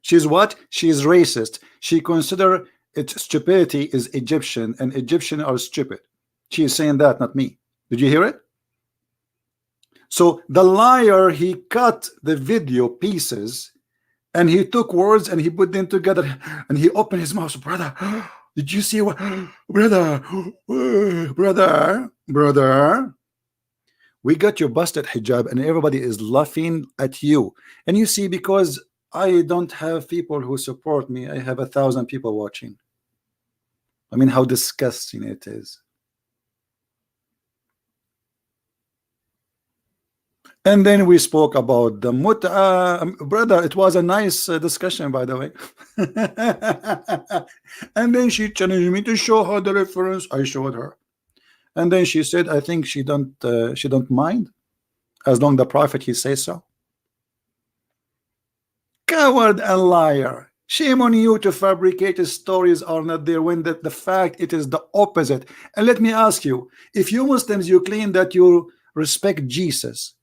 She's what? She is racist. She consider its stupidity is Egyptian, and Egyptians are stupid. She is saying that, not me. Did you hear it? So the liar, he cut the video pieces and he took words and he put them together and he opened his mouth. Brother, did you see what? Brother, we got your busted hijab and everybody is laughing at you. And you see, because I don't have people who support me, I have 1,000 people watching. I mean, how disgusting it is. And then we spoke about the mut'ah. Brother, it was a nice discussion, by the way. And then she challenged me to show her the reference. I showed her. And then she said, I think she don't mind, as long the Prophet he says so. Coward and liar. Shame on you to fabricate stories are not there when the fact it is the opposite. And let me ask you, if you Muslims, you claim that you respect Jesus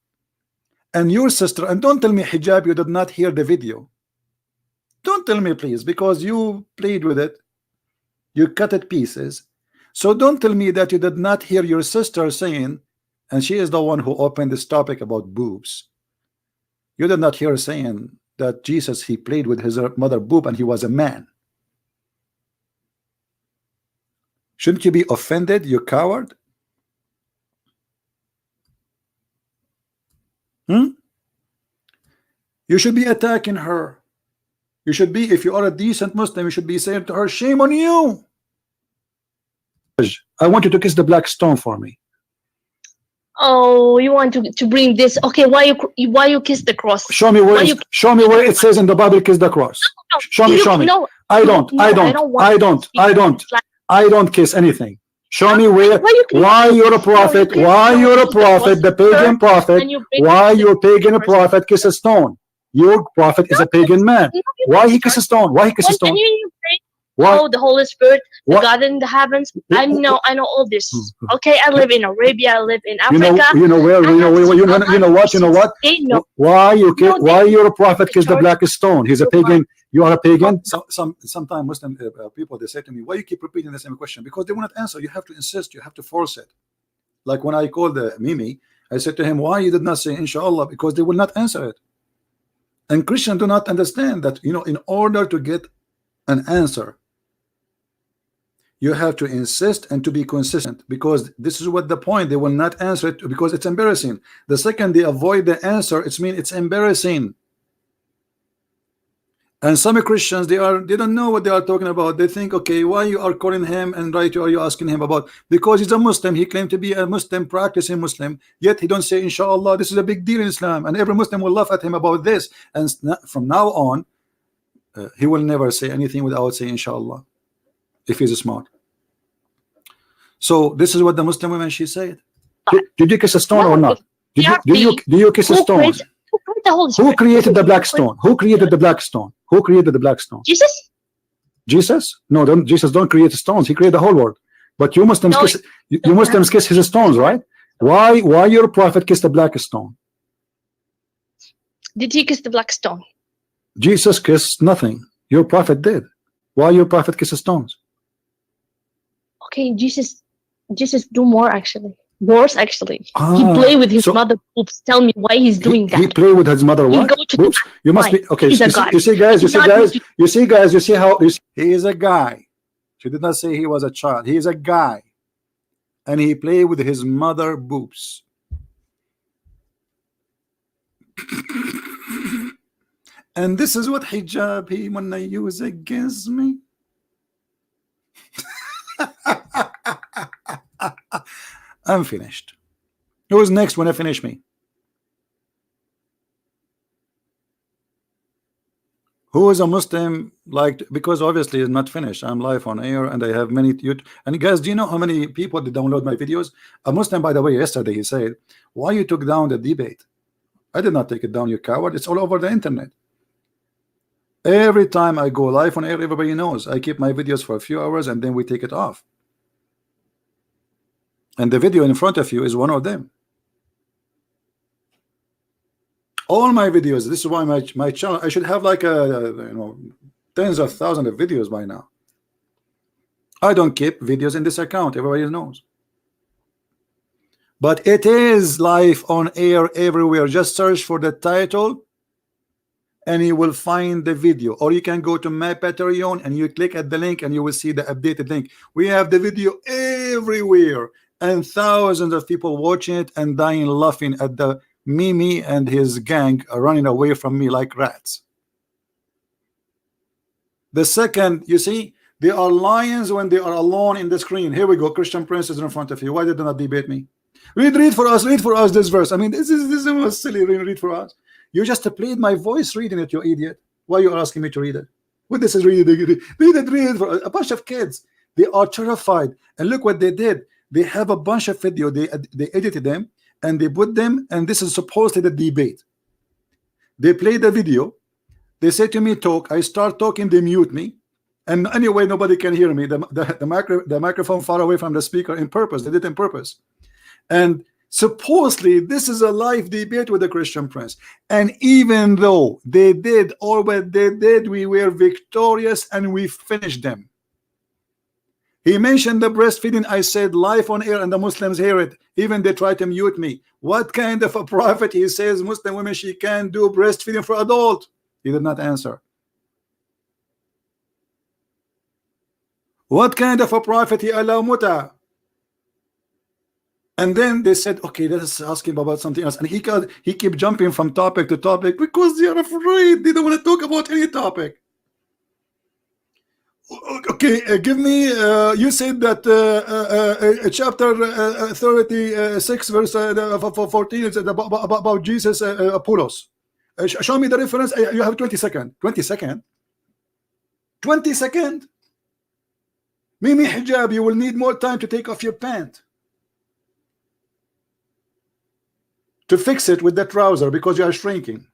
and your sister, and don't tell me hijab, you did not hear the video. Don't tell me, please, because you played with it. You cut it pieces. So don't tell me that you did not hear your sister saying, and she is the one who opened this topic about boobs. You did not hear her saying that Jesus, he played with his mother boob and he was a man. Shouldn't you be offended, you coward? You should be attacking her. You should be, if you are a decent Muslim, you should be saying to her, shame on you. I want you to kiss the black stone for me. Oh, you want to bring this? Okay, why you kiss the cross? Show me where it says in the Bible, kiss the cross. No, show me. No, I don't kiss anything. Show me where. Why you're a prophet? Why you're a prophet? The pagan prophet. Why your pagan prophet kiss a stone? Your prophet is a pagan man. Why he kiss a stone? Why he kiss a stone? Oh, the Holy Spirit, the God in the heavens. I know all this. Okay, I live in Arabia. I live in Africa. You know what? Why you're a prophet kiss the black stone? He's a pagan. You are a pagan. Sometimes Muslim people, they say to me, why you keep repeating the same question? Because they will not answer. You have to insist. You have to force it. Like when I called Mimi, I said to him, why you did not say inshallah? Because they will not answer it. And Christians do not understand that, in order to get an answer, you have to insist and to be consistent, because this is what the point. They will not answer it because it's embarrassing. The second they avoid the answer, it means it's embarrassing. And some Christians, they don't know what they are talking about. They think, okay, why you are calling him and are you asking him about? Because he's a Muslim. He claimed to be a Muslim, practicing Muslim, yet he don't say inshallah. This is a big deal in Islam, and every Muslim will laugh at him about this. And from now on, he will never say anything without saying inshallah, if he's smart. So this is what the Muslim woman, she said. Did you kiss a stone or not? Do you kiss a stone? Who created the black stone? Who created the black stone? Who created the black stone? Jesus? Jesus? No, Jesus don't create stones. He created the whole world. But you Muslims kiss his stones, right? Why your prophet kissed the black stone? Did he kiss the black stone? Jesus kissed nothing. Your prophet did. Why your prophet kisses stones? Okay, Jesus do more actually. Worse actually. He play with his mother boobs. Tell me why he's doing that. He play with his mother what? Boobs? You must be okay. You see guys, you see how he is a guy. She did not say he was a child. He is a guy. And he played with his mother boobs. And this is what hijab he wanna use against me. I'm finished. Who's next when I finish me? Who is a Muslim, like, because obviously it's not finished. I'm live on air and I have many YouTube. And guys, do you know how many people that download my videos? A Muslim, by the way, yesterday he said, why you took down the debate? I did not take it down, you coward. It's all over the internet. Every time I go live on air, everybody knows I keep my videos for a few hours and then we take it off. And the video in front of you is one of them. All my videos, this is why my channel, I should have like tens of thousands of videos by now. I don't keep videos in this account, everybody knows. But it is live on air everywhere. Just search for the title and you will find the video, or you can go to my Patreon and you click at the link and you will see the updated link. We have the video everywhere and thousands of people watching it and dying laughing at the Mimi and his gang are running away from me like rats. The second, you see, they are lions when they are alone in the screen. Here we go, Christian Prince is in front of you. Why did they not debate me? Read for us this verse. I mean, this is silly. Read for us. You just played my voice reading it, you idiot. Why you are asking me to read it? What this is read it for a bunch of kids. They are terrified. And look what they did. They have a bunch of video. They edited them and they put them, and this is supposedly the debate. They play the video. They say to me, talk. I start talking. They mute me. And anyway, nobody can hear me. The microphone far away from the speaker in purpose. They did it in purpose. And supposedly this is a live debate with the Christian Prince. And even though they did all what they did, we were victorious and we finished them. He mentioned the breastfeeding. I said live on air and the Muslims hear it. Even they try to mute me. What kind of a prophet? He says Muslim women, she can't do breastfeeding for adult. He did not answer. What kind of a prophet he allow muta? And then they said, okay, let's ask him about something else. And he keep jumping from topic to topic because they are afraid. They don't want to talk about any topic. Okay, give me, you said that chapter 36 verse 14 is about Jesus Apollos. Show me the reference. You have 20 seconds. 20 seconds? 20 seconds? Mimi hijab, you will need more time to take off your pant. To fix it with the trouser because you are shrinking.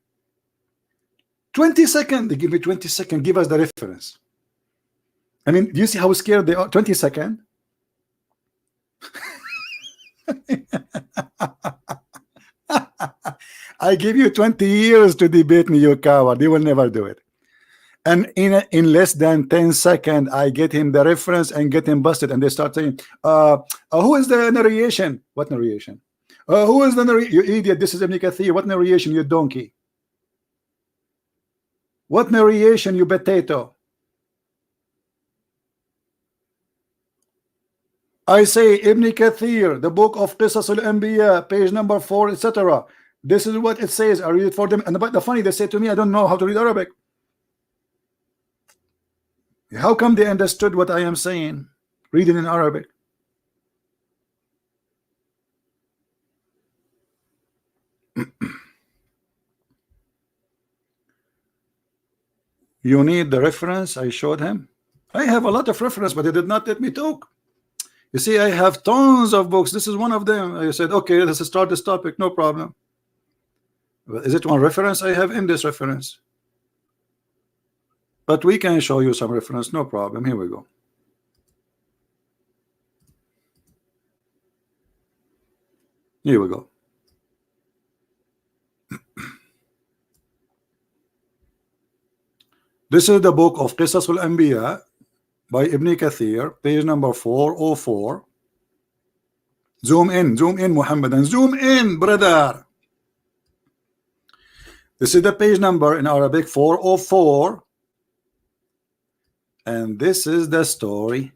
20 seconds. They give me 20 seconds. Give us the reference. I mean, do you see how scared they are? 20 seconds. I give you 20 years to debate me, you coward. You will never do it. And in less than 10 seconds, I get him the reference and get him busted. And they start saying, who is the narration? What narration? Who is the narration? You idiot. This is Ibn Kathir. What narration, you donkey? What narration, you potato? I say Ibn Kathir, the book of Qisas al-Anbiya, page number 4, etc. This is what it says. I read it for them. And the funny, they say to me, I don't know how to read Arabic. How come they understood what I am saying? Reading in Arabic. You need the reference I showed him. I have a lot of reference, but they did not let me talk. You see, I have tons of books. This is one of them. I said, okay, let's start this topic, no problem. But is it one reference? I have in this reference. But we can show you some reference, no problem. Here we go. Here we go. This is the book of Qisas al-Anbiya by Ibn Kathir, page number 404. Zoom in, Mohammed, and zoom in, brother. This is the page number in Arabic, 404. And this is the story.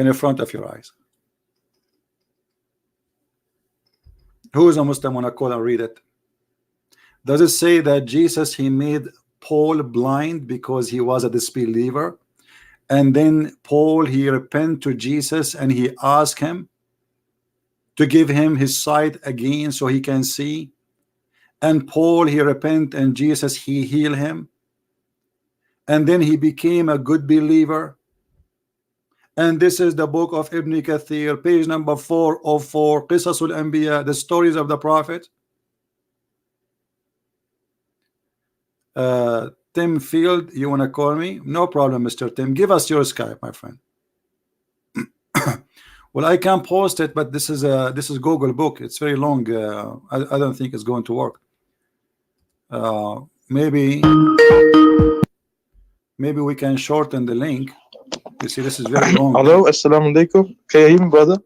in front of your eyes. Who is a Muslim? Wanna call and read it? Does it say that Jesus, he made Paul blind because he was a disbeliever, and then Paul, he repented to Jesus and he asked him to give him his sight again so he can see, and Paul, he repented and Jesus, he healed him, and then he became a good believer? And this is the book of Ibn Kathir, page number 404, Qisasul Anbiya, the stories of the Prophet. Tim Field, you want to call me? No problem, Mr. Tim. Give us your Skype, my friend. Well, I can post it, but this is Google book. It's very long. I don't think it's going to work. Maybe we can shorten the link. You see, this is very long. Hello, assalamu alaikum. Can you hear me, brother?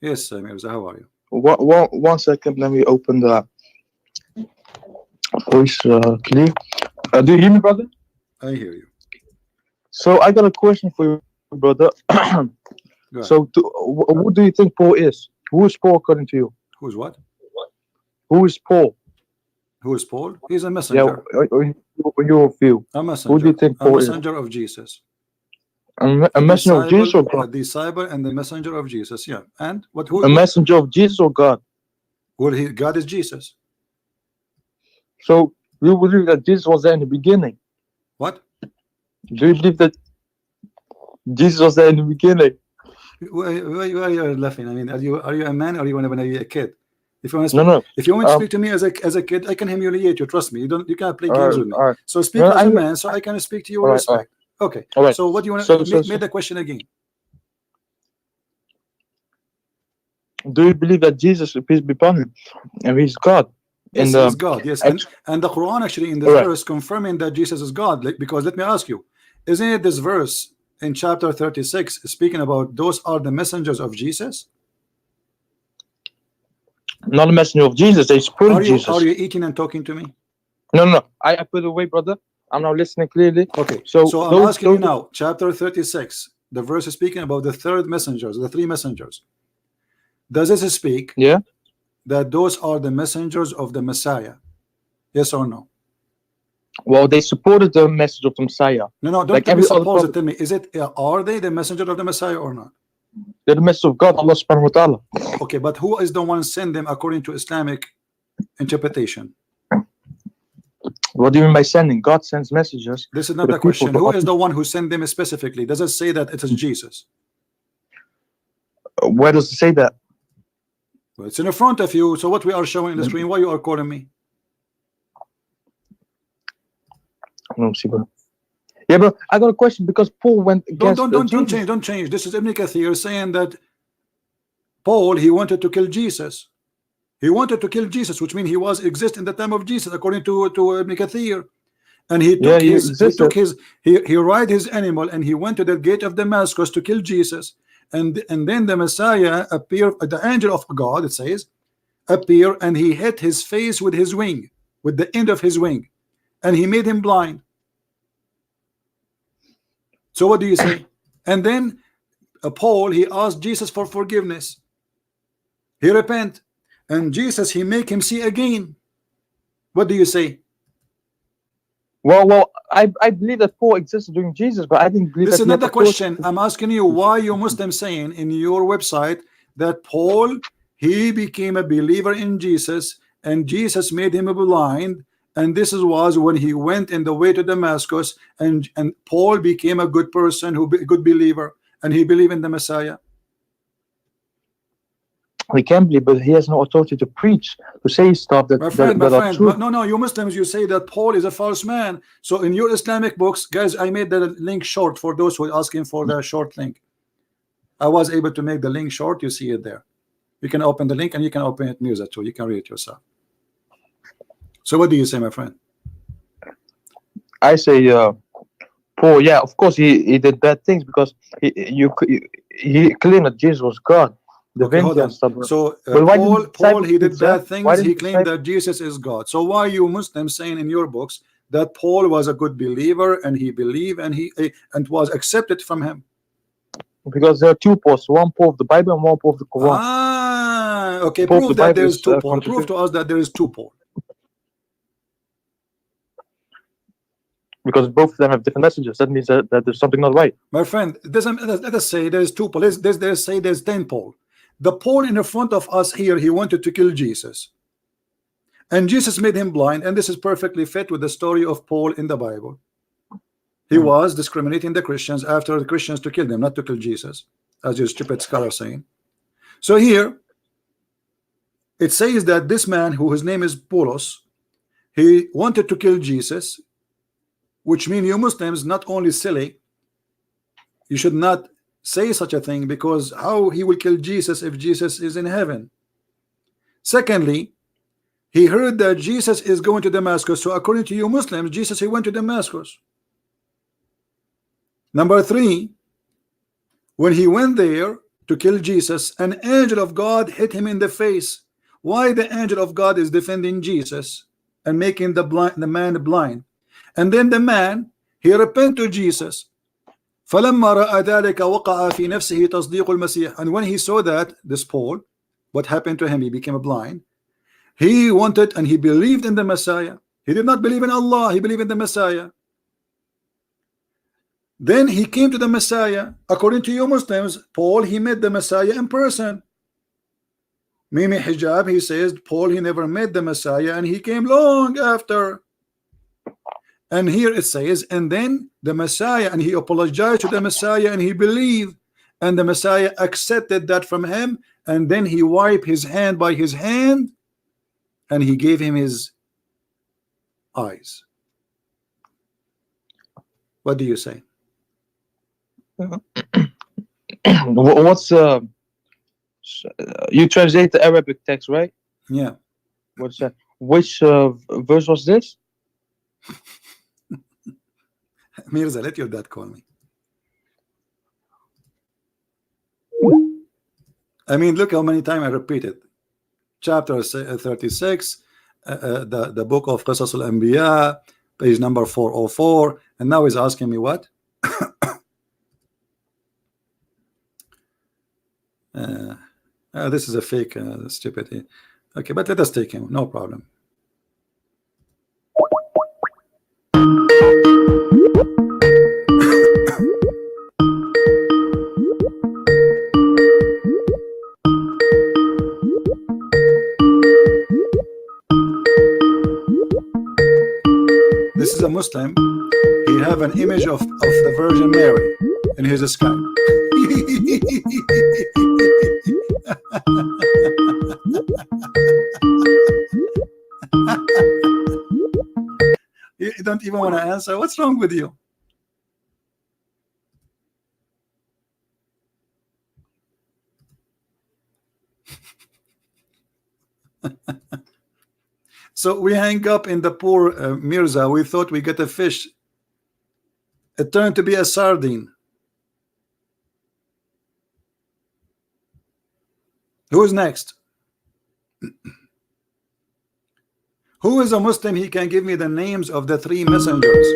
Yes, Mirza, how are you? One second, let me open the voice clear. Do you hear me, brother? I hear you. So I got a question for you, brother. So who do you think Paul is? Who is Paul according to you? Who's what? Who is Paul? Who is Paul? He's a messenger. Yeah, in your view. A messenger. Who do you think Paul is? A messenger of Jesus. A messenger of Jesus or God? A disciple and the messenger of Jesus. Yeah. And what? Who? A messenger of Jesus or God? Well, God is Jesus. So you believe that Jesus was there in the beginning? What? Do you believe that Jesus was there in the beginning? Why are you laughing? I mean, are you a man or you want to be a kid? If you want to speak, no. If you want to speak to me as a kid, I can humiliate you. Trust me. You can't play games with me. Right. So speak as a man, so I can speak to you with respect. Okay. Right. So what do you want to make the question again? Do you believe that Jesus, peace be upon him, and he's God? Yes, he's God. Yes, and the Quran actually in this verse confirming that Jesus is God. Because let me ask you, isn't it this verse in chapter 36 speaking about those are the messengers of Jesus? Not a messenger of Jesus. They support Jesus. Are you eating and talking to me? No. I put it away, brother. I'm now listening clearly. Okay. So I'm asking you now, chapter 36, the verse is speaking about the third messengers, the three messengers. Does it speak? Yeah. That those are the messengers of the Messiah? Yes or no? Well, they supported the message of the Messiah. No, don't suppose it. Tell me, is it? Are they the messenger of the Messiah or not? They're the message of God, Allah subhanahu wa ta'ala. Okay, but who is the one send them according to Islamic interpretation? What do you mean by sending? God sends messages. This is not the question. Who is the one who sent them specifically? Does it say that it is Jesus? Where does it say that? Well, it's in front of you. So what we are showing on the screen, why you are calling me? No, see, bro. Yeah, bro. I got a question because Paul went against. Don't change. This is Ibn Kathir saying that Paul, he wanted to kill Jesus. He wanted to kill Jesus, which means he was exist in the time of Jesus, according to Ibn Kathir. And he took he ride his animal and he went to the gate of Damascus to kill Jesus. And then the Messiah appeared, the angel of God, it says, appeared, and he hit his face with his wing, with the end of his wing, and he made him blind. So what do you say? And then Paul, he asked Jesus for forgiveness. He repent, and Jesus, he make him see again. What do you say? Well, I believe that Paul existed during Jesus, but I didn't believe. This is not the question. I'm asking you, why you Muslims saying in your website that Paul, he became a believer in Jesus, and Jesus made him blind, and this was when he went in the way to Damascus, and Paul became a good person, good believer, and he believed in the Messiah. He can believe, but he has no authority to preach, to say stuff that, my friend, are true. No, you Muslims, you say that Paul is a false man. So in your Islamic books, guys, I made the link short for those who are asking for the short link. I was able to make the link short. You see it there. You can open the link and you can open it Musa too. You can read it yourself. So what do you say, my friend? I say Paul, yeah, of course he did bad things because he claimed that Jesus was God. Okay, hold on. So Paul, he did bad things. He claimed that Jesus is God. So why you Muslims saying in your books that Paul was a good believer and he believed and was accepted from him? Because there are two Pauls, one Paul of the Bible and one Paul of the Quran. Ah, okay. Paul of Prove the that Bible there is is, two Paul. Prove contradictory. to us that there is two Paul. Because both of them have different messages. That means that there's something not right. My friend, it doesn't, let us say there's two Paul. Let's say there's 10 Paul. The Paul in the front of us here, he wanted to kill Jesus. And Jesus made him blind, and this is perfectly fit with the story of Paul in the Bible. He was discriminating the Christians after the Christians to kill them, not to kill Jesus, as your stupid scholar saying. So here it says that this man, who his name is Paulos, he wanted to kill Jesus, which means you Muslims not only silly, you should not say such a thing, because how he will kill Jesus if Jesus is in heaven? Secondly, he heard that Jesus is going to Damascus, so according to you Muslims, Jesus, he went to Damascus. Number three, when he went there to kill Jesus, an angel of God hit him in the face. Why the angel of God is defending Jesus and making the man blind? And then the man, he repented to Jesus. فلما رأى ذلك وقع في نفسه تصديق المسيح. And when he saw that, this Paul, what happened to him? He became blind. He wanted and he believed in the Messiah. He did not believe in Allah, he believed in the Messiah. Then he came to the Messiah. According to you Muslims, Paul, he met the Messiah in person. Mimi Hijab, he says Paul, he never met the Messiah and he came long after. And here it says, and then the Messiah, and he apologized to the Messiah and he believed, and the Messiah accepted that from him, and then he wiped his hand by his hand and he gave him his eyes. What do you say? What's you translate the Arabic text, right? Yeah. What's that? Which verse was this? Mirza, let your dad call me. I mean, look how many times I repeat it. Chapter 36, the book of Qasas al-Anbiya, page number 404, and now he's asking me what? This is a fake stupidity. Okay, but let us take him, no problem. This is a Muslim. He have an image of the Virgin Mary in his sky. You don't even want to answer. What's wrong with you? So we hang up in the poor Mirza. We thought we get a fish. It turned to be a sardine. Who's next? Who is a Muslim? He can give me the names of the three messengers.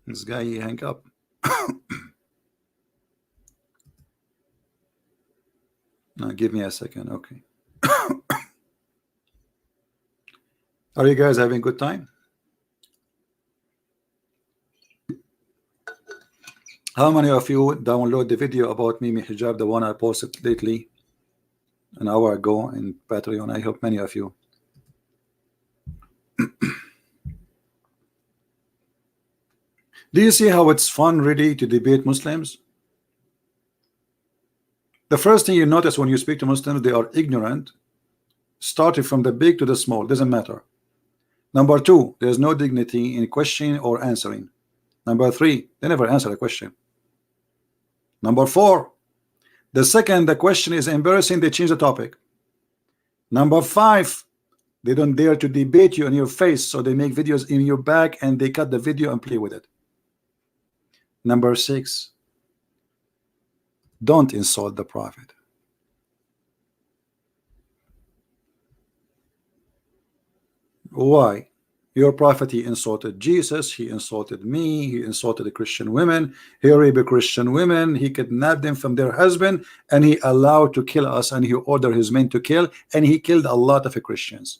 This guy, he hang up. Now give me a second. Okay. Are you guys having a good time? How many of you download the video about Mimi Hijab, the one I posted lately, an hour ago in Patreon? I hope many of you. Do you see how it's fun really to debate Muslims? The first thing you notice when you speak to Muslims, they are ignorant, starting from the big to the small, doesn't matter. Number two, there's no dignity in questioning or answering. Number three, they never answer a question. Number four, the second the question is embarrassing, they change the topic. Number five, they don't dare to debate you in your face, so they make videos in your back and they cut the video and play with it. Number six, don't insult the Prophet. Why? Your prophet, he insulted Jesus, he insulted me, he insulted the Christian women, he raped Christian women, he kidnapped them from their husband, and he allowed to kill us, and he ordered his men to kill, and he killed a lot of Christians.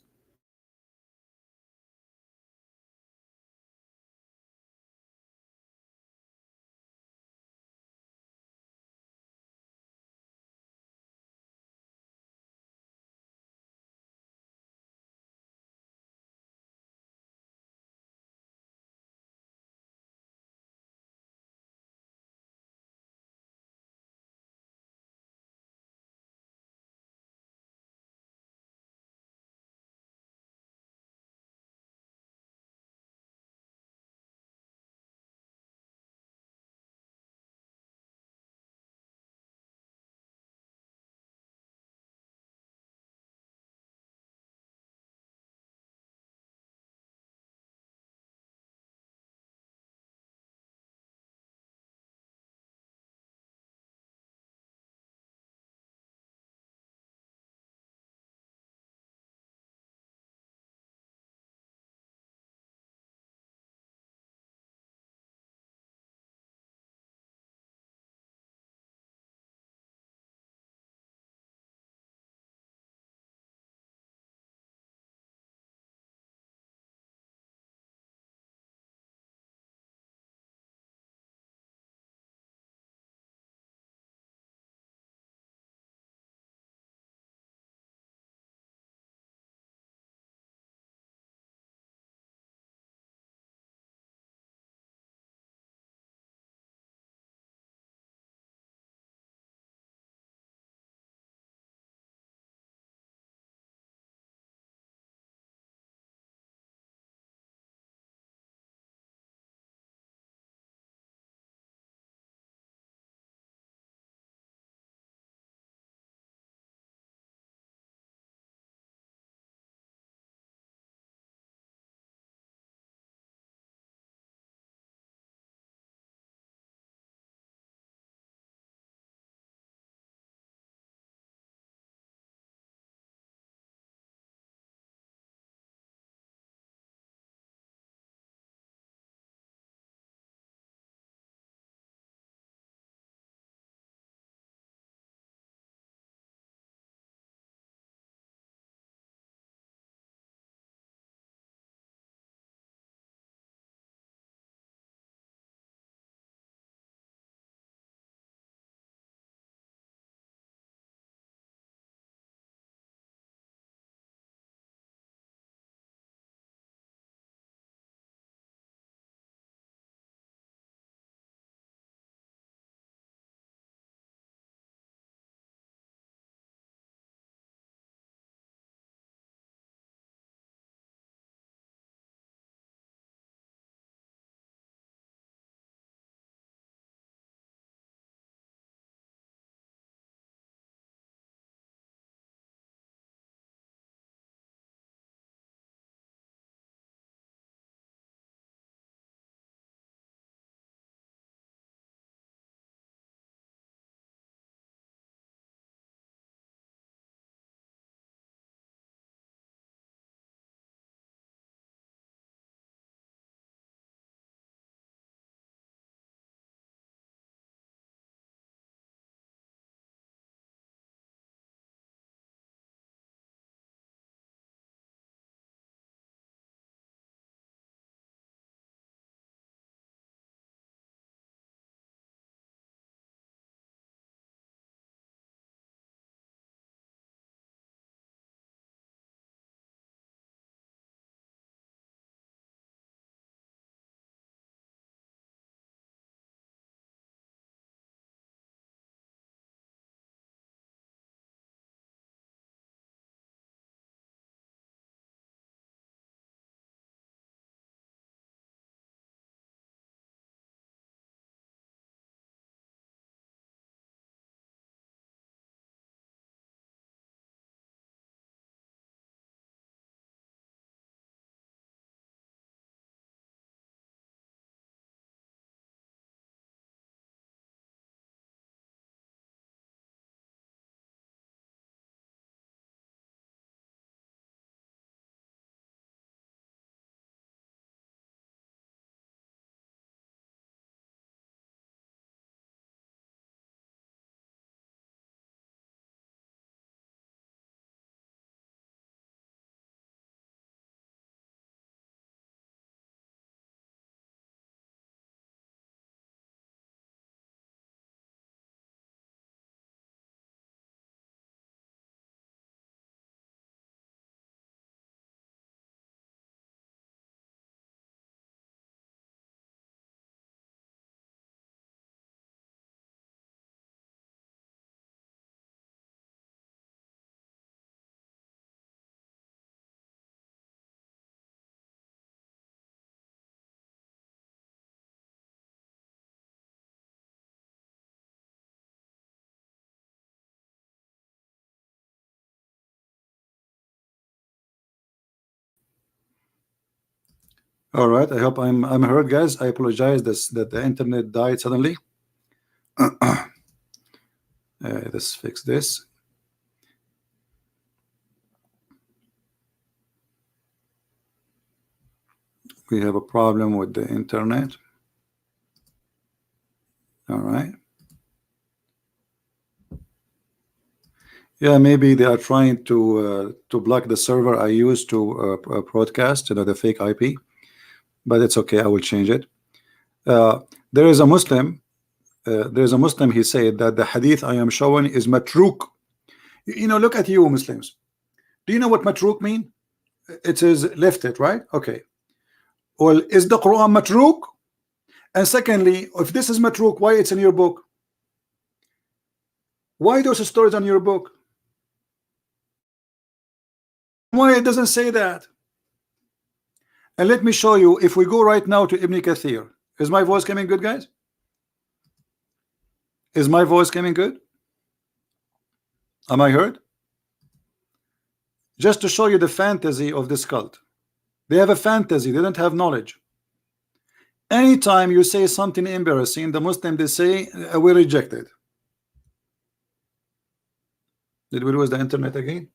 All right, I hope I'm heard, guys. I apologize that the internet died suddenly. Let's fix this. We have a problem with the internet. All right. Yeah, maybe they are trying to block the server I use to broadcast, the fake IP. But it's okay. I will change it. There is a Muslim. There's a Muslim. He said that the hadith I am showing is matruk. You know, look at you, Muslims. Do you know what matruk mean? It is lifted, right? Okay. Well, is the Quran matruk? And secondly, if this is matruk, why it's in your book? Why those stories on your book? Why it doesn't say that? And let me show you. If we go right now to Ibn Kathir, is my voice coming good, guys? Is my voice coming good? Am I heard? Just to show you the fantasy of this cult. They have a fantasy. They don't have knowledge. Anytime you say something embarrassing, the Muslim, they say we reject it. Did we lose the internet again?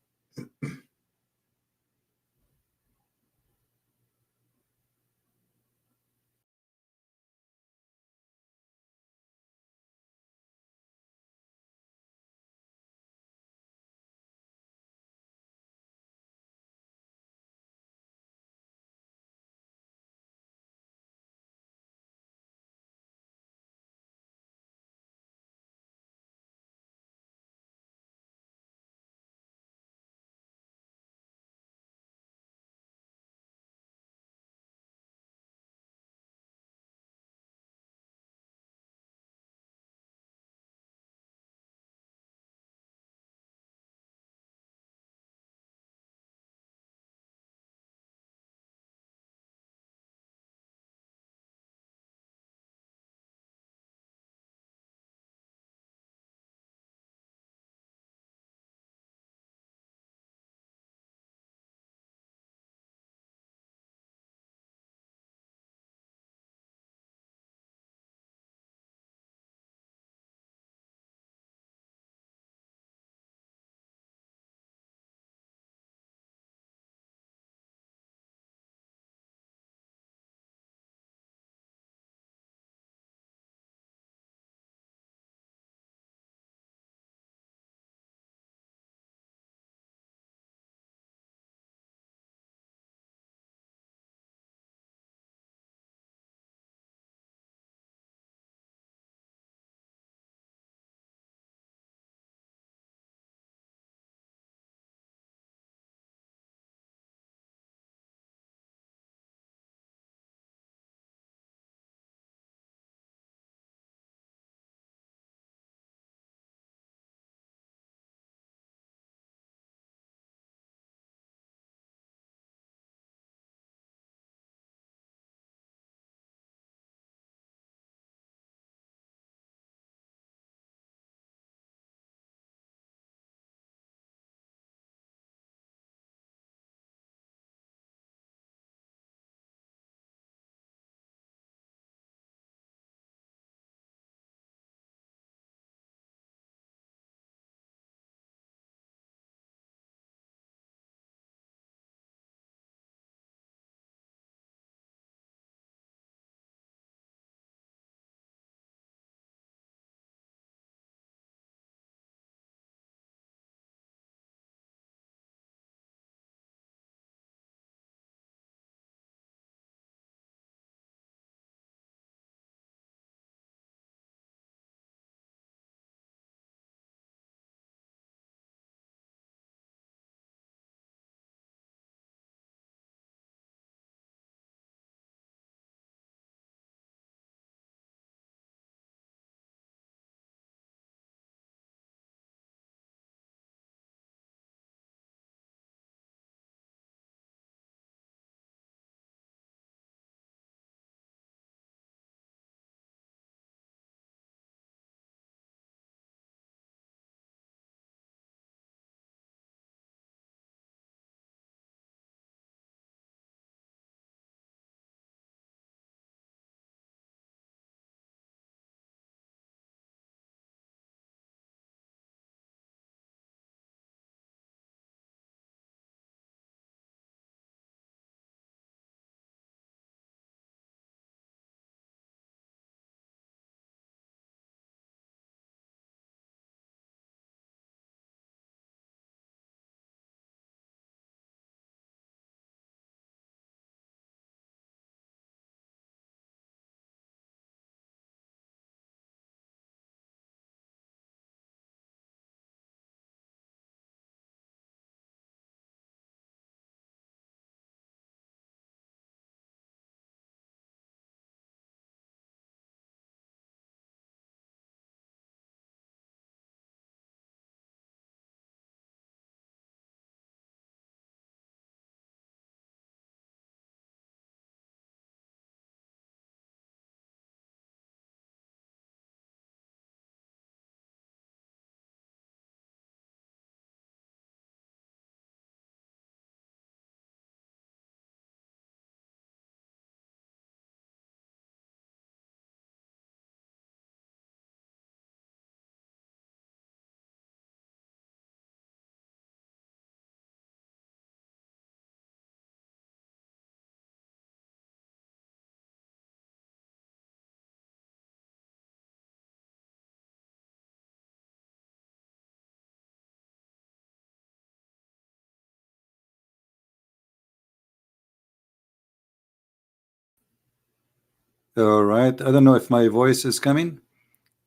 All right. I don't know if my voice is coming.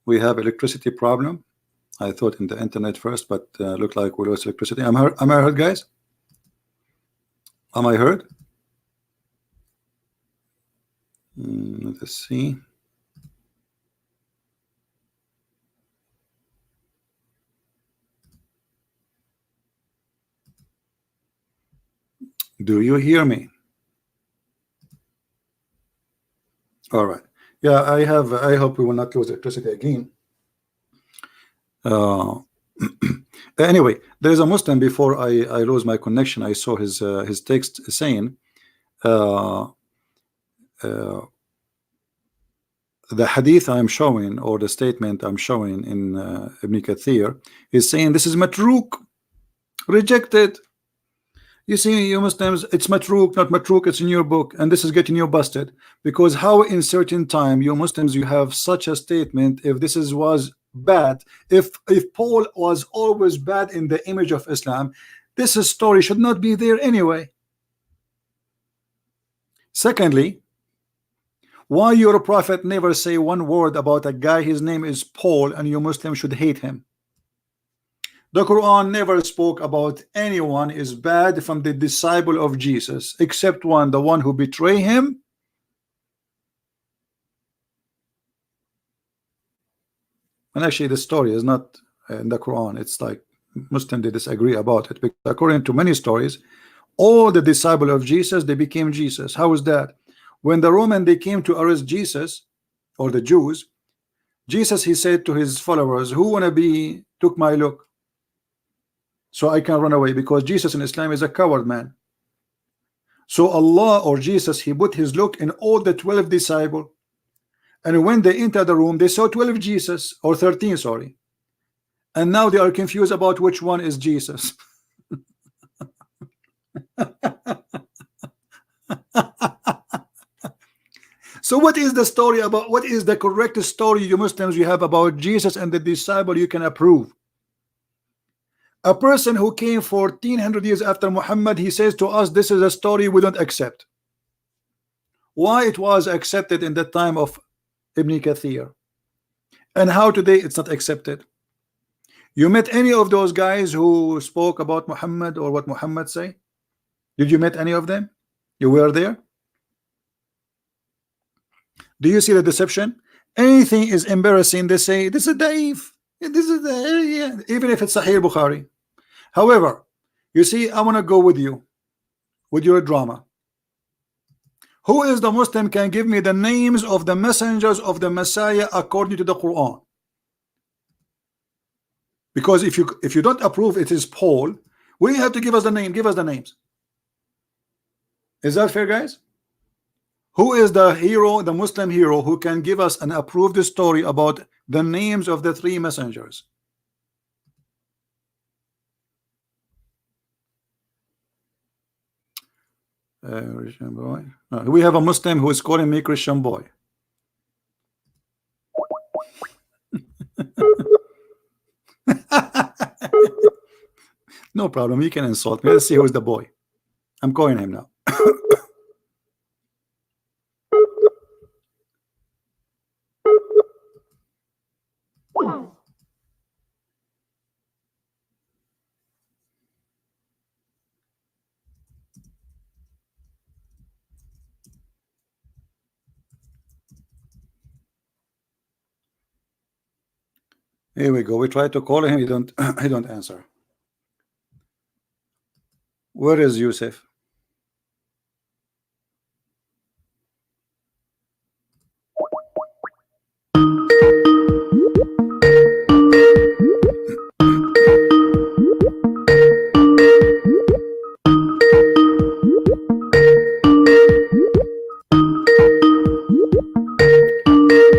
We have electricity problem. I thought in the internet first, but looked like we lost electricity. Am I heard, guys? Am I heard? Let's see. Do you hear me? All right. Yeah, I hope we will not lose electricity again. Anyway, there is a Muslim. Before I lose my connection, I saw his text saying the hadith I'm showing, or the statement I'm showing in Ibn Kathir, is saying this is matruk, rejected. You see, you Muslims, it's matruk, not matruk, it's in your book, and this is getting you busted. Because how in certain time, you Muslims, you have such a statement, if this was bad, if Paul was always bad in the image of Islam, this story should not be there anyway. Secondly, why your prophet never say one word about a guy, his name is Paul, and you Muslims should hate him? The Quran never spoke about anyone is bad from the disciple of Jesus, except one, the one who betray him. And actually the story is not in the Quran. It's like Muslims, they disagree about it, because according to many stories, all the disciple of Jesus, they became Jesus. How is that? When the Roman, they came to arrest Jesus, or the Jews, Jesus, he said to his followers, who wanna be took my look so I can run away? Because Jesus in Islam is a coward man. So Allah, or Jesus, he put his look in all the 12 disciples, and when they entered the room, they saw 12 Jesus, or 13, sorry, and now they are confused about which one is Jesus. So what is the story about? What is the correct story, you Muslims, you have about Jesus and the disciple you can approve? A person who came 1400 years after Muhammad, he says to us, this is a story we don't accept. Why it was accepted in the time of Ibn Kathir, and how today it's not accepted? You met any of those guys who spoke about Muhammad or what Muhammad say? Did you met any of them? You were there? Do you see the deception? Anything is embarrassing, they say this is daif, this is yeah, even if it's Sahih Bukhari. However, you see, I want to go with you with your drama. Who is the Muslim can give me the names of the messengers of the Messiah according to the Quran? Because if you don't approve it is Paul, we have to give us the name. Give us the names. Is that fair, guys? Who is the hero, the Muslim hero, who can give us and approve the story about the names of the 3 messengers? Christian boy. We have a Muslim who is calling me Christian boy. No problem, you can insult me. Let's see who's the boy. I'm calling him now. Here we go. We try to call him. He don't answer. Where is Yusuf?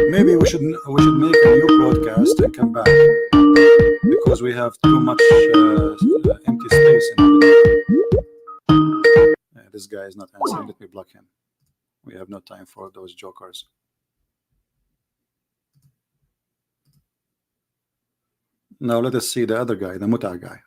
Maybe we should make a new broadcast and come back, because we have too much empty space in the video. This guy is not answering. Let me block him. We have no time for those jokers. Now let us see the other guy, the Muta guy.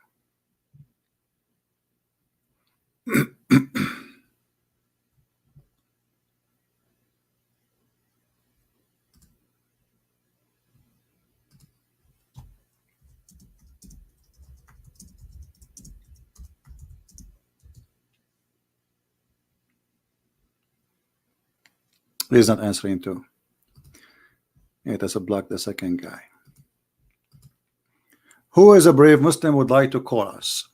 He's not answering too. It has a block the second guy. Who is a brave Muslim would like to call us?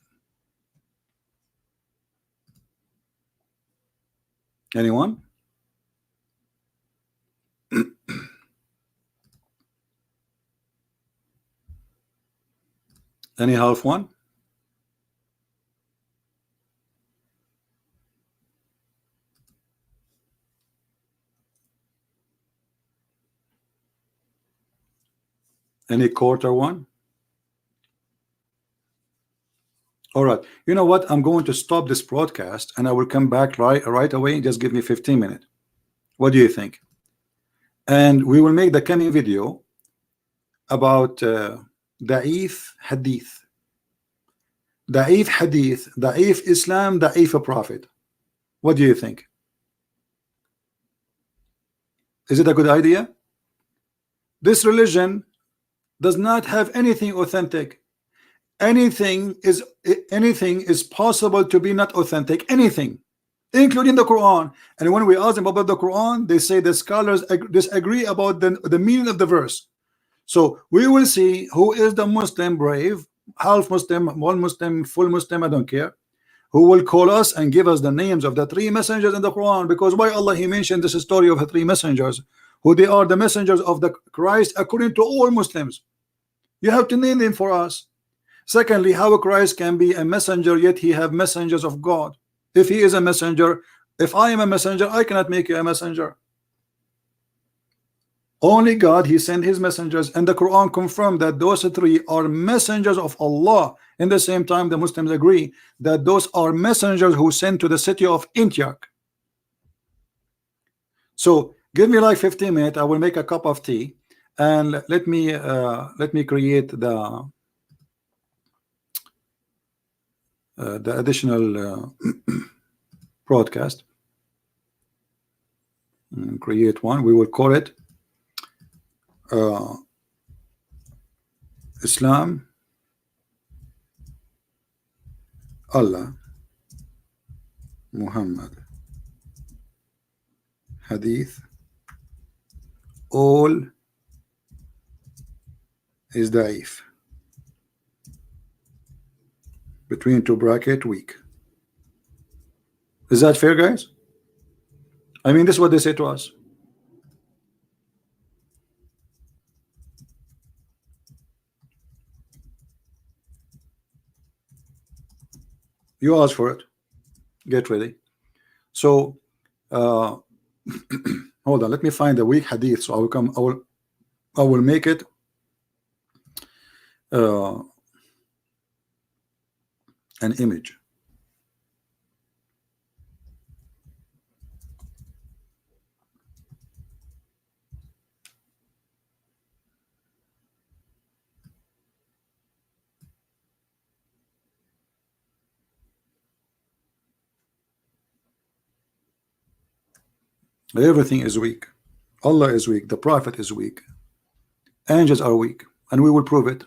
Anyone? Any half one? Any quarter one? All right. You know what? I'm going to stop this broadcast and I will come back right away. Just give me 15 minutes. What do you think? And we will make the coming video about Da'if Hadith. Da'if Hadith, Da'if Islam, Da'if Prophet. What do you think? Is it a good idea? This religion does not have anything authentic. Anything is possible to be not authentic. Anything, including the Quran. And when we ask them about the Quran, they say the scholars disagree about the meaning of the verse. So we will see who is the Muslim brave, half Muslim, one Muslim, full Muslim, I don't care, who will call us and give us the names of the three messengers in the Quran. Because why Allah He mentioned this story of the three messengers, who they are the messengers of the Christ according to all Muslims. You have to name them for us. Secondly, how Christ can be a messenger yet he have messengers of God? If he is a messenger, if I am a messenger, I cannot make you a messenger. Only God, he sent his messengers, and the Quran confirmed that those three are messengers of Allah. In the same time, the Muslims agree that those are messengers who sent to the city of Antioch. So give me like 15 minutes. I will make a cup of tea and let me create the additional broadcast. And create one. We will call it Islam, Allah, Muhammad, Hadith, all is Da'if. Between two bracket weak. Is that fair, guys? I mean, this is what they say to us. You ask for it. Get ready. So hold on, let me find the weak hadith. So I will make it an image. Everything is weak. Allah is weak. The Prophet is weak. Angels are weak, and we will prove it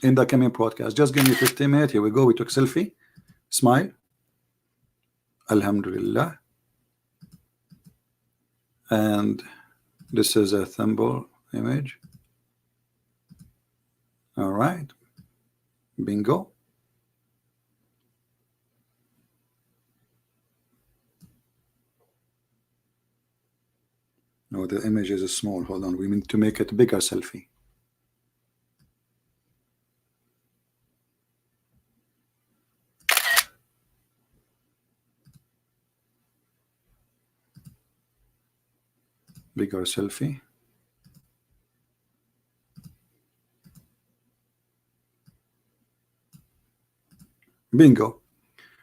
in the coming broadcast. Just give me 15 minutes. Here we go. We took selfie. Smile. Alhamdulillah. And this is a thumbnail image. All right. Bingo. No, the image is small. Hold on. We need to make it bigger selfie. Bigger selfie. Bingo.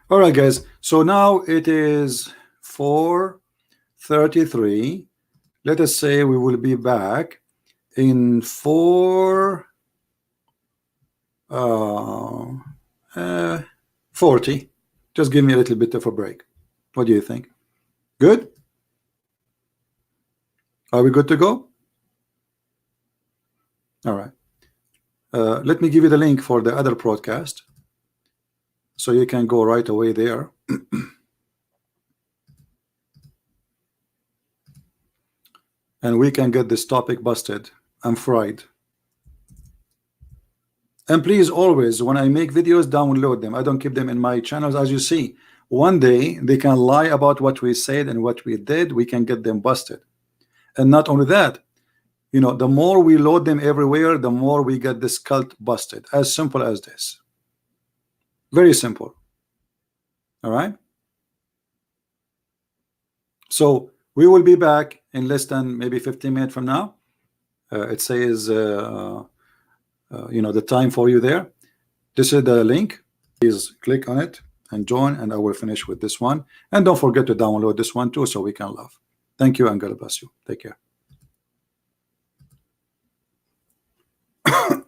All right, guys. So now it is 4:33. Let us say we will be back in 4:40. Just give me a little bit of a break. What do you think? Good? Are we good to go? All right. Let me give you the link for the other broadcast, so you can go right away there. and we can get this topic busted. I'm fried. And please, always, when I make videos, download them. I don't keep them in my channels. As you see, one day they can lie about what we said and what we did. We can get them busted. And not only that, you know, the more we load them everywhere, the more we get this cult busted. As simple as this. Very simple. All right. So we will be back in less than maybe 15 minutes from now. It says you know, the time for you there. This is the link. Please click on it and join, and I will finish with this one. And don't forget to download this one too, so we can love. Thank you, and God bless you. Take care.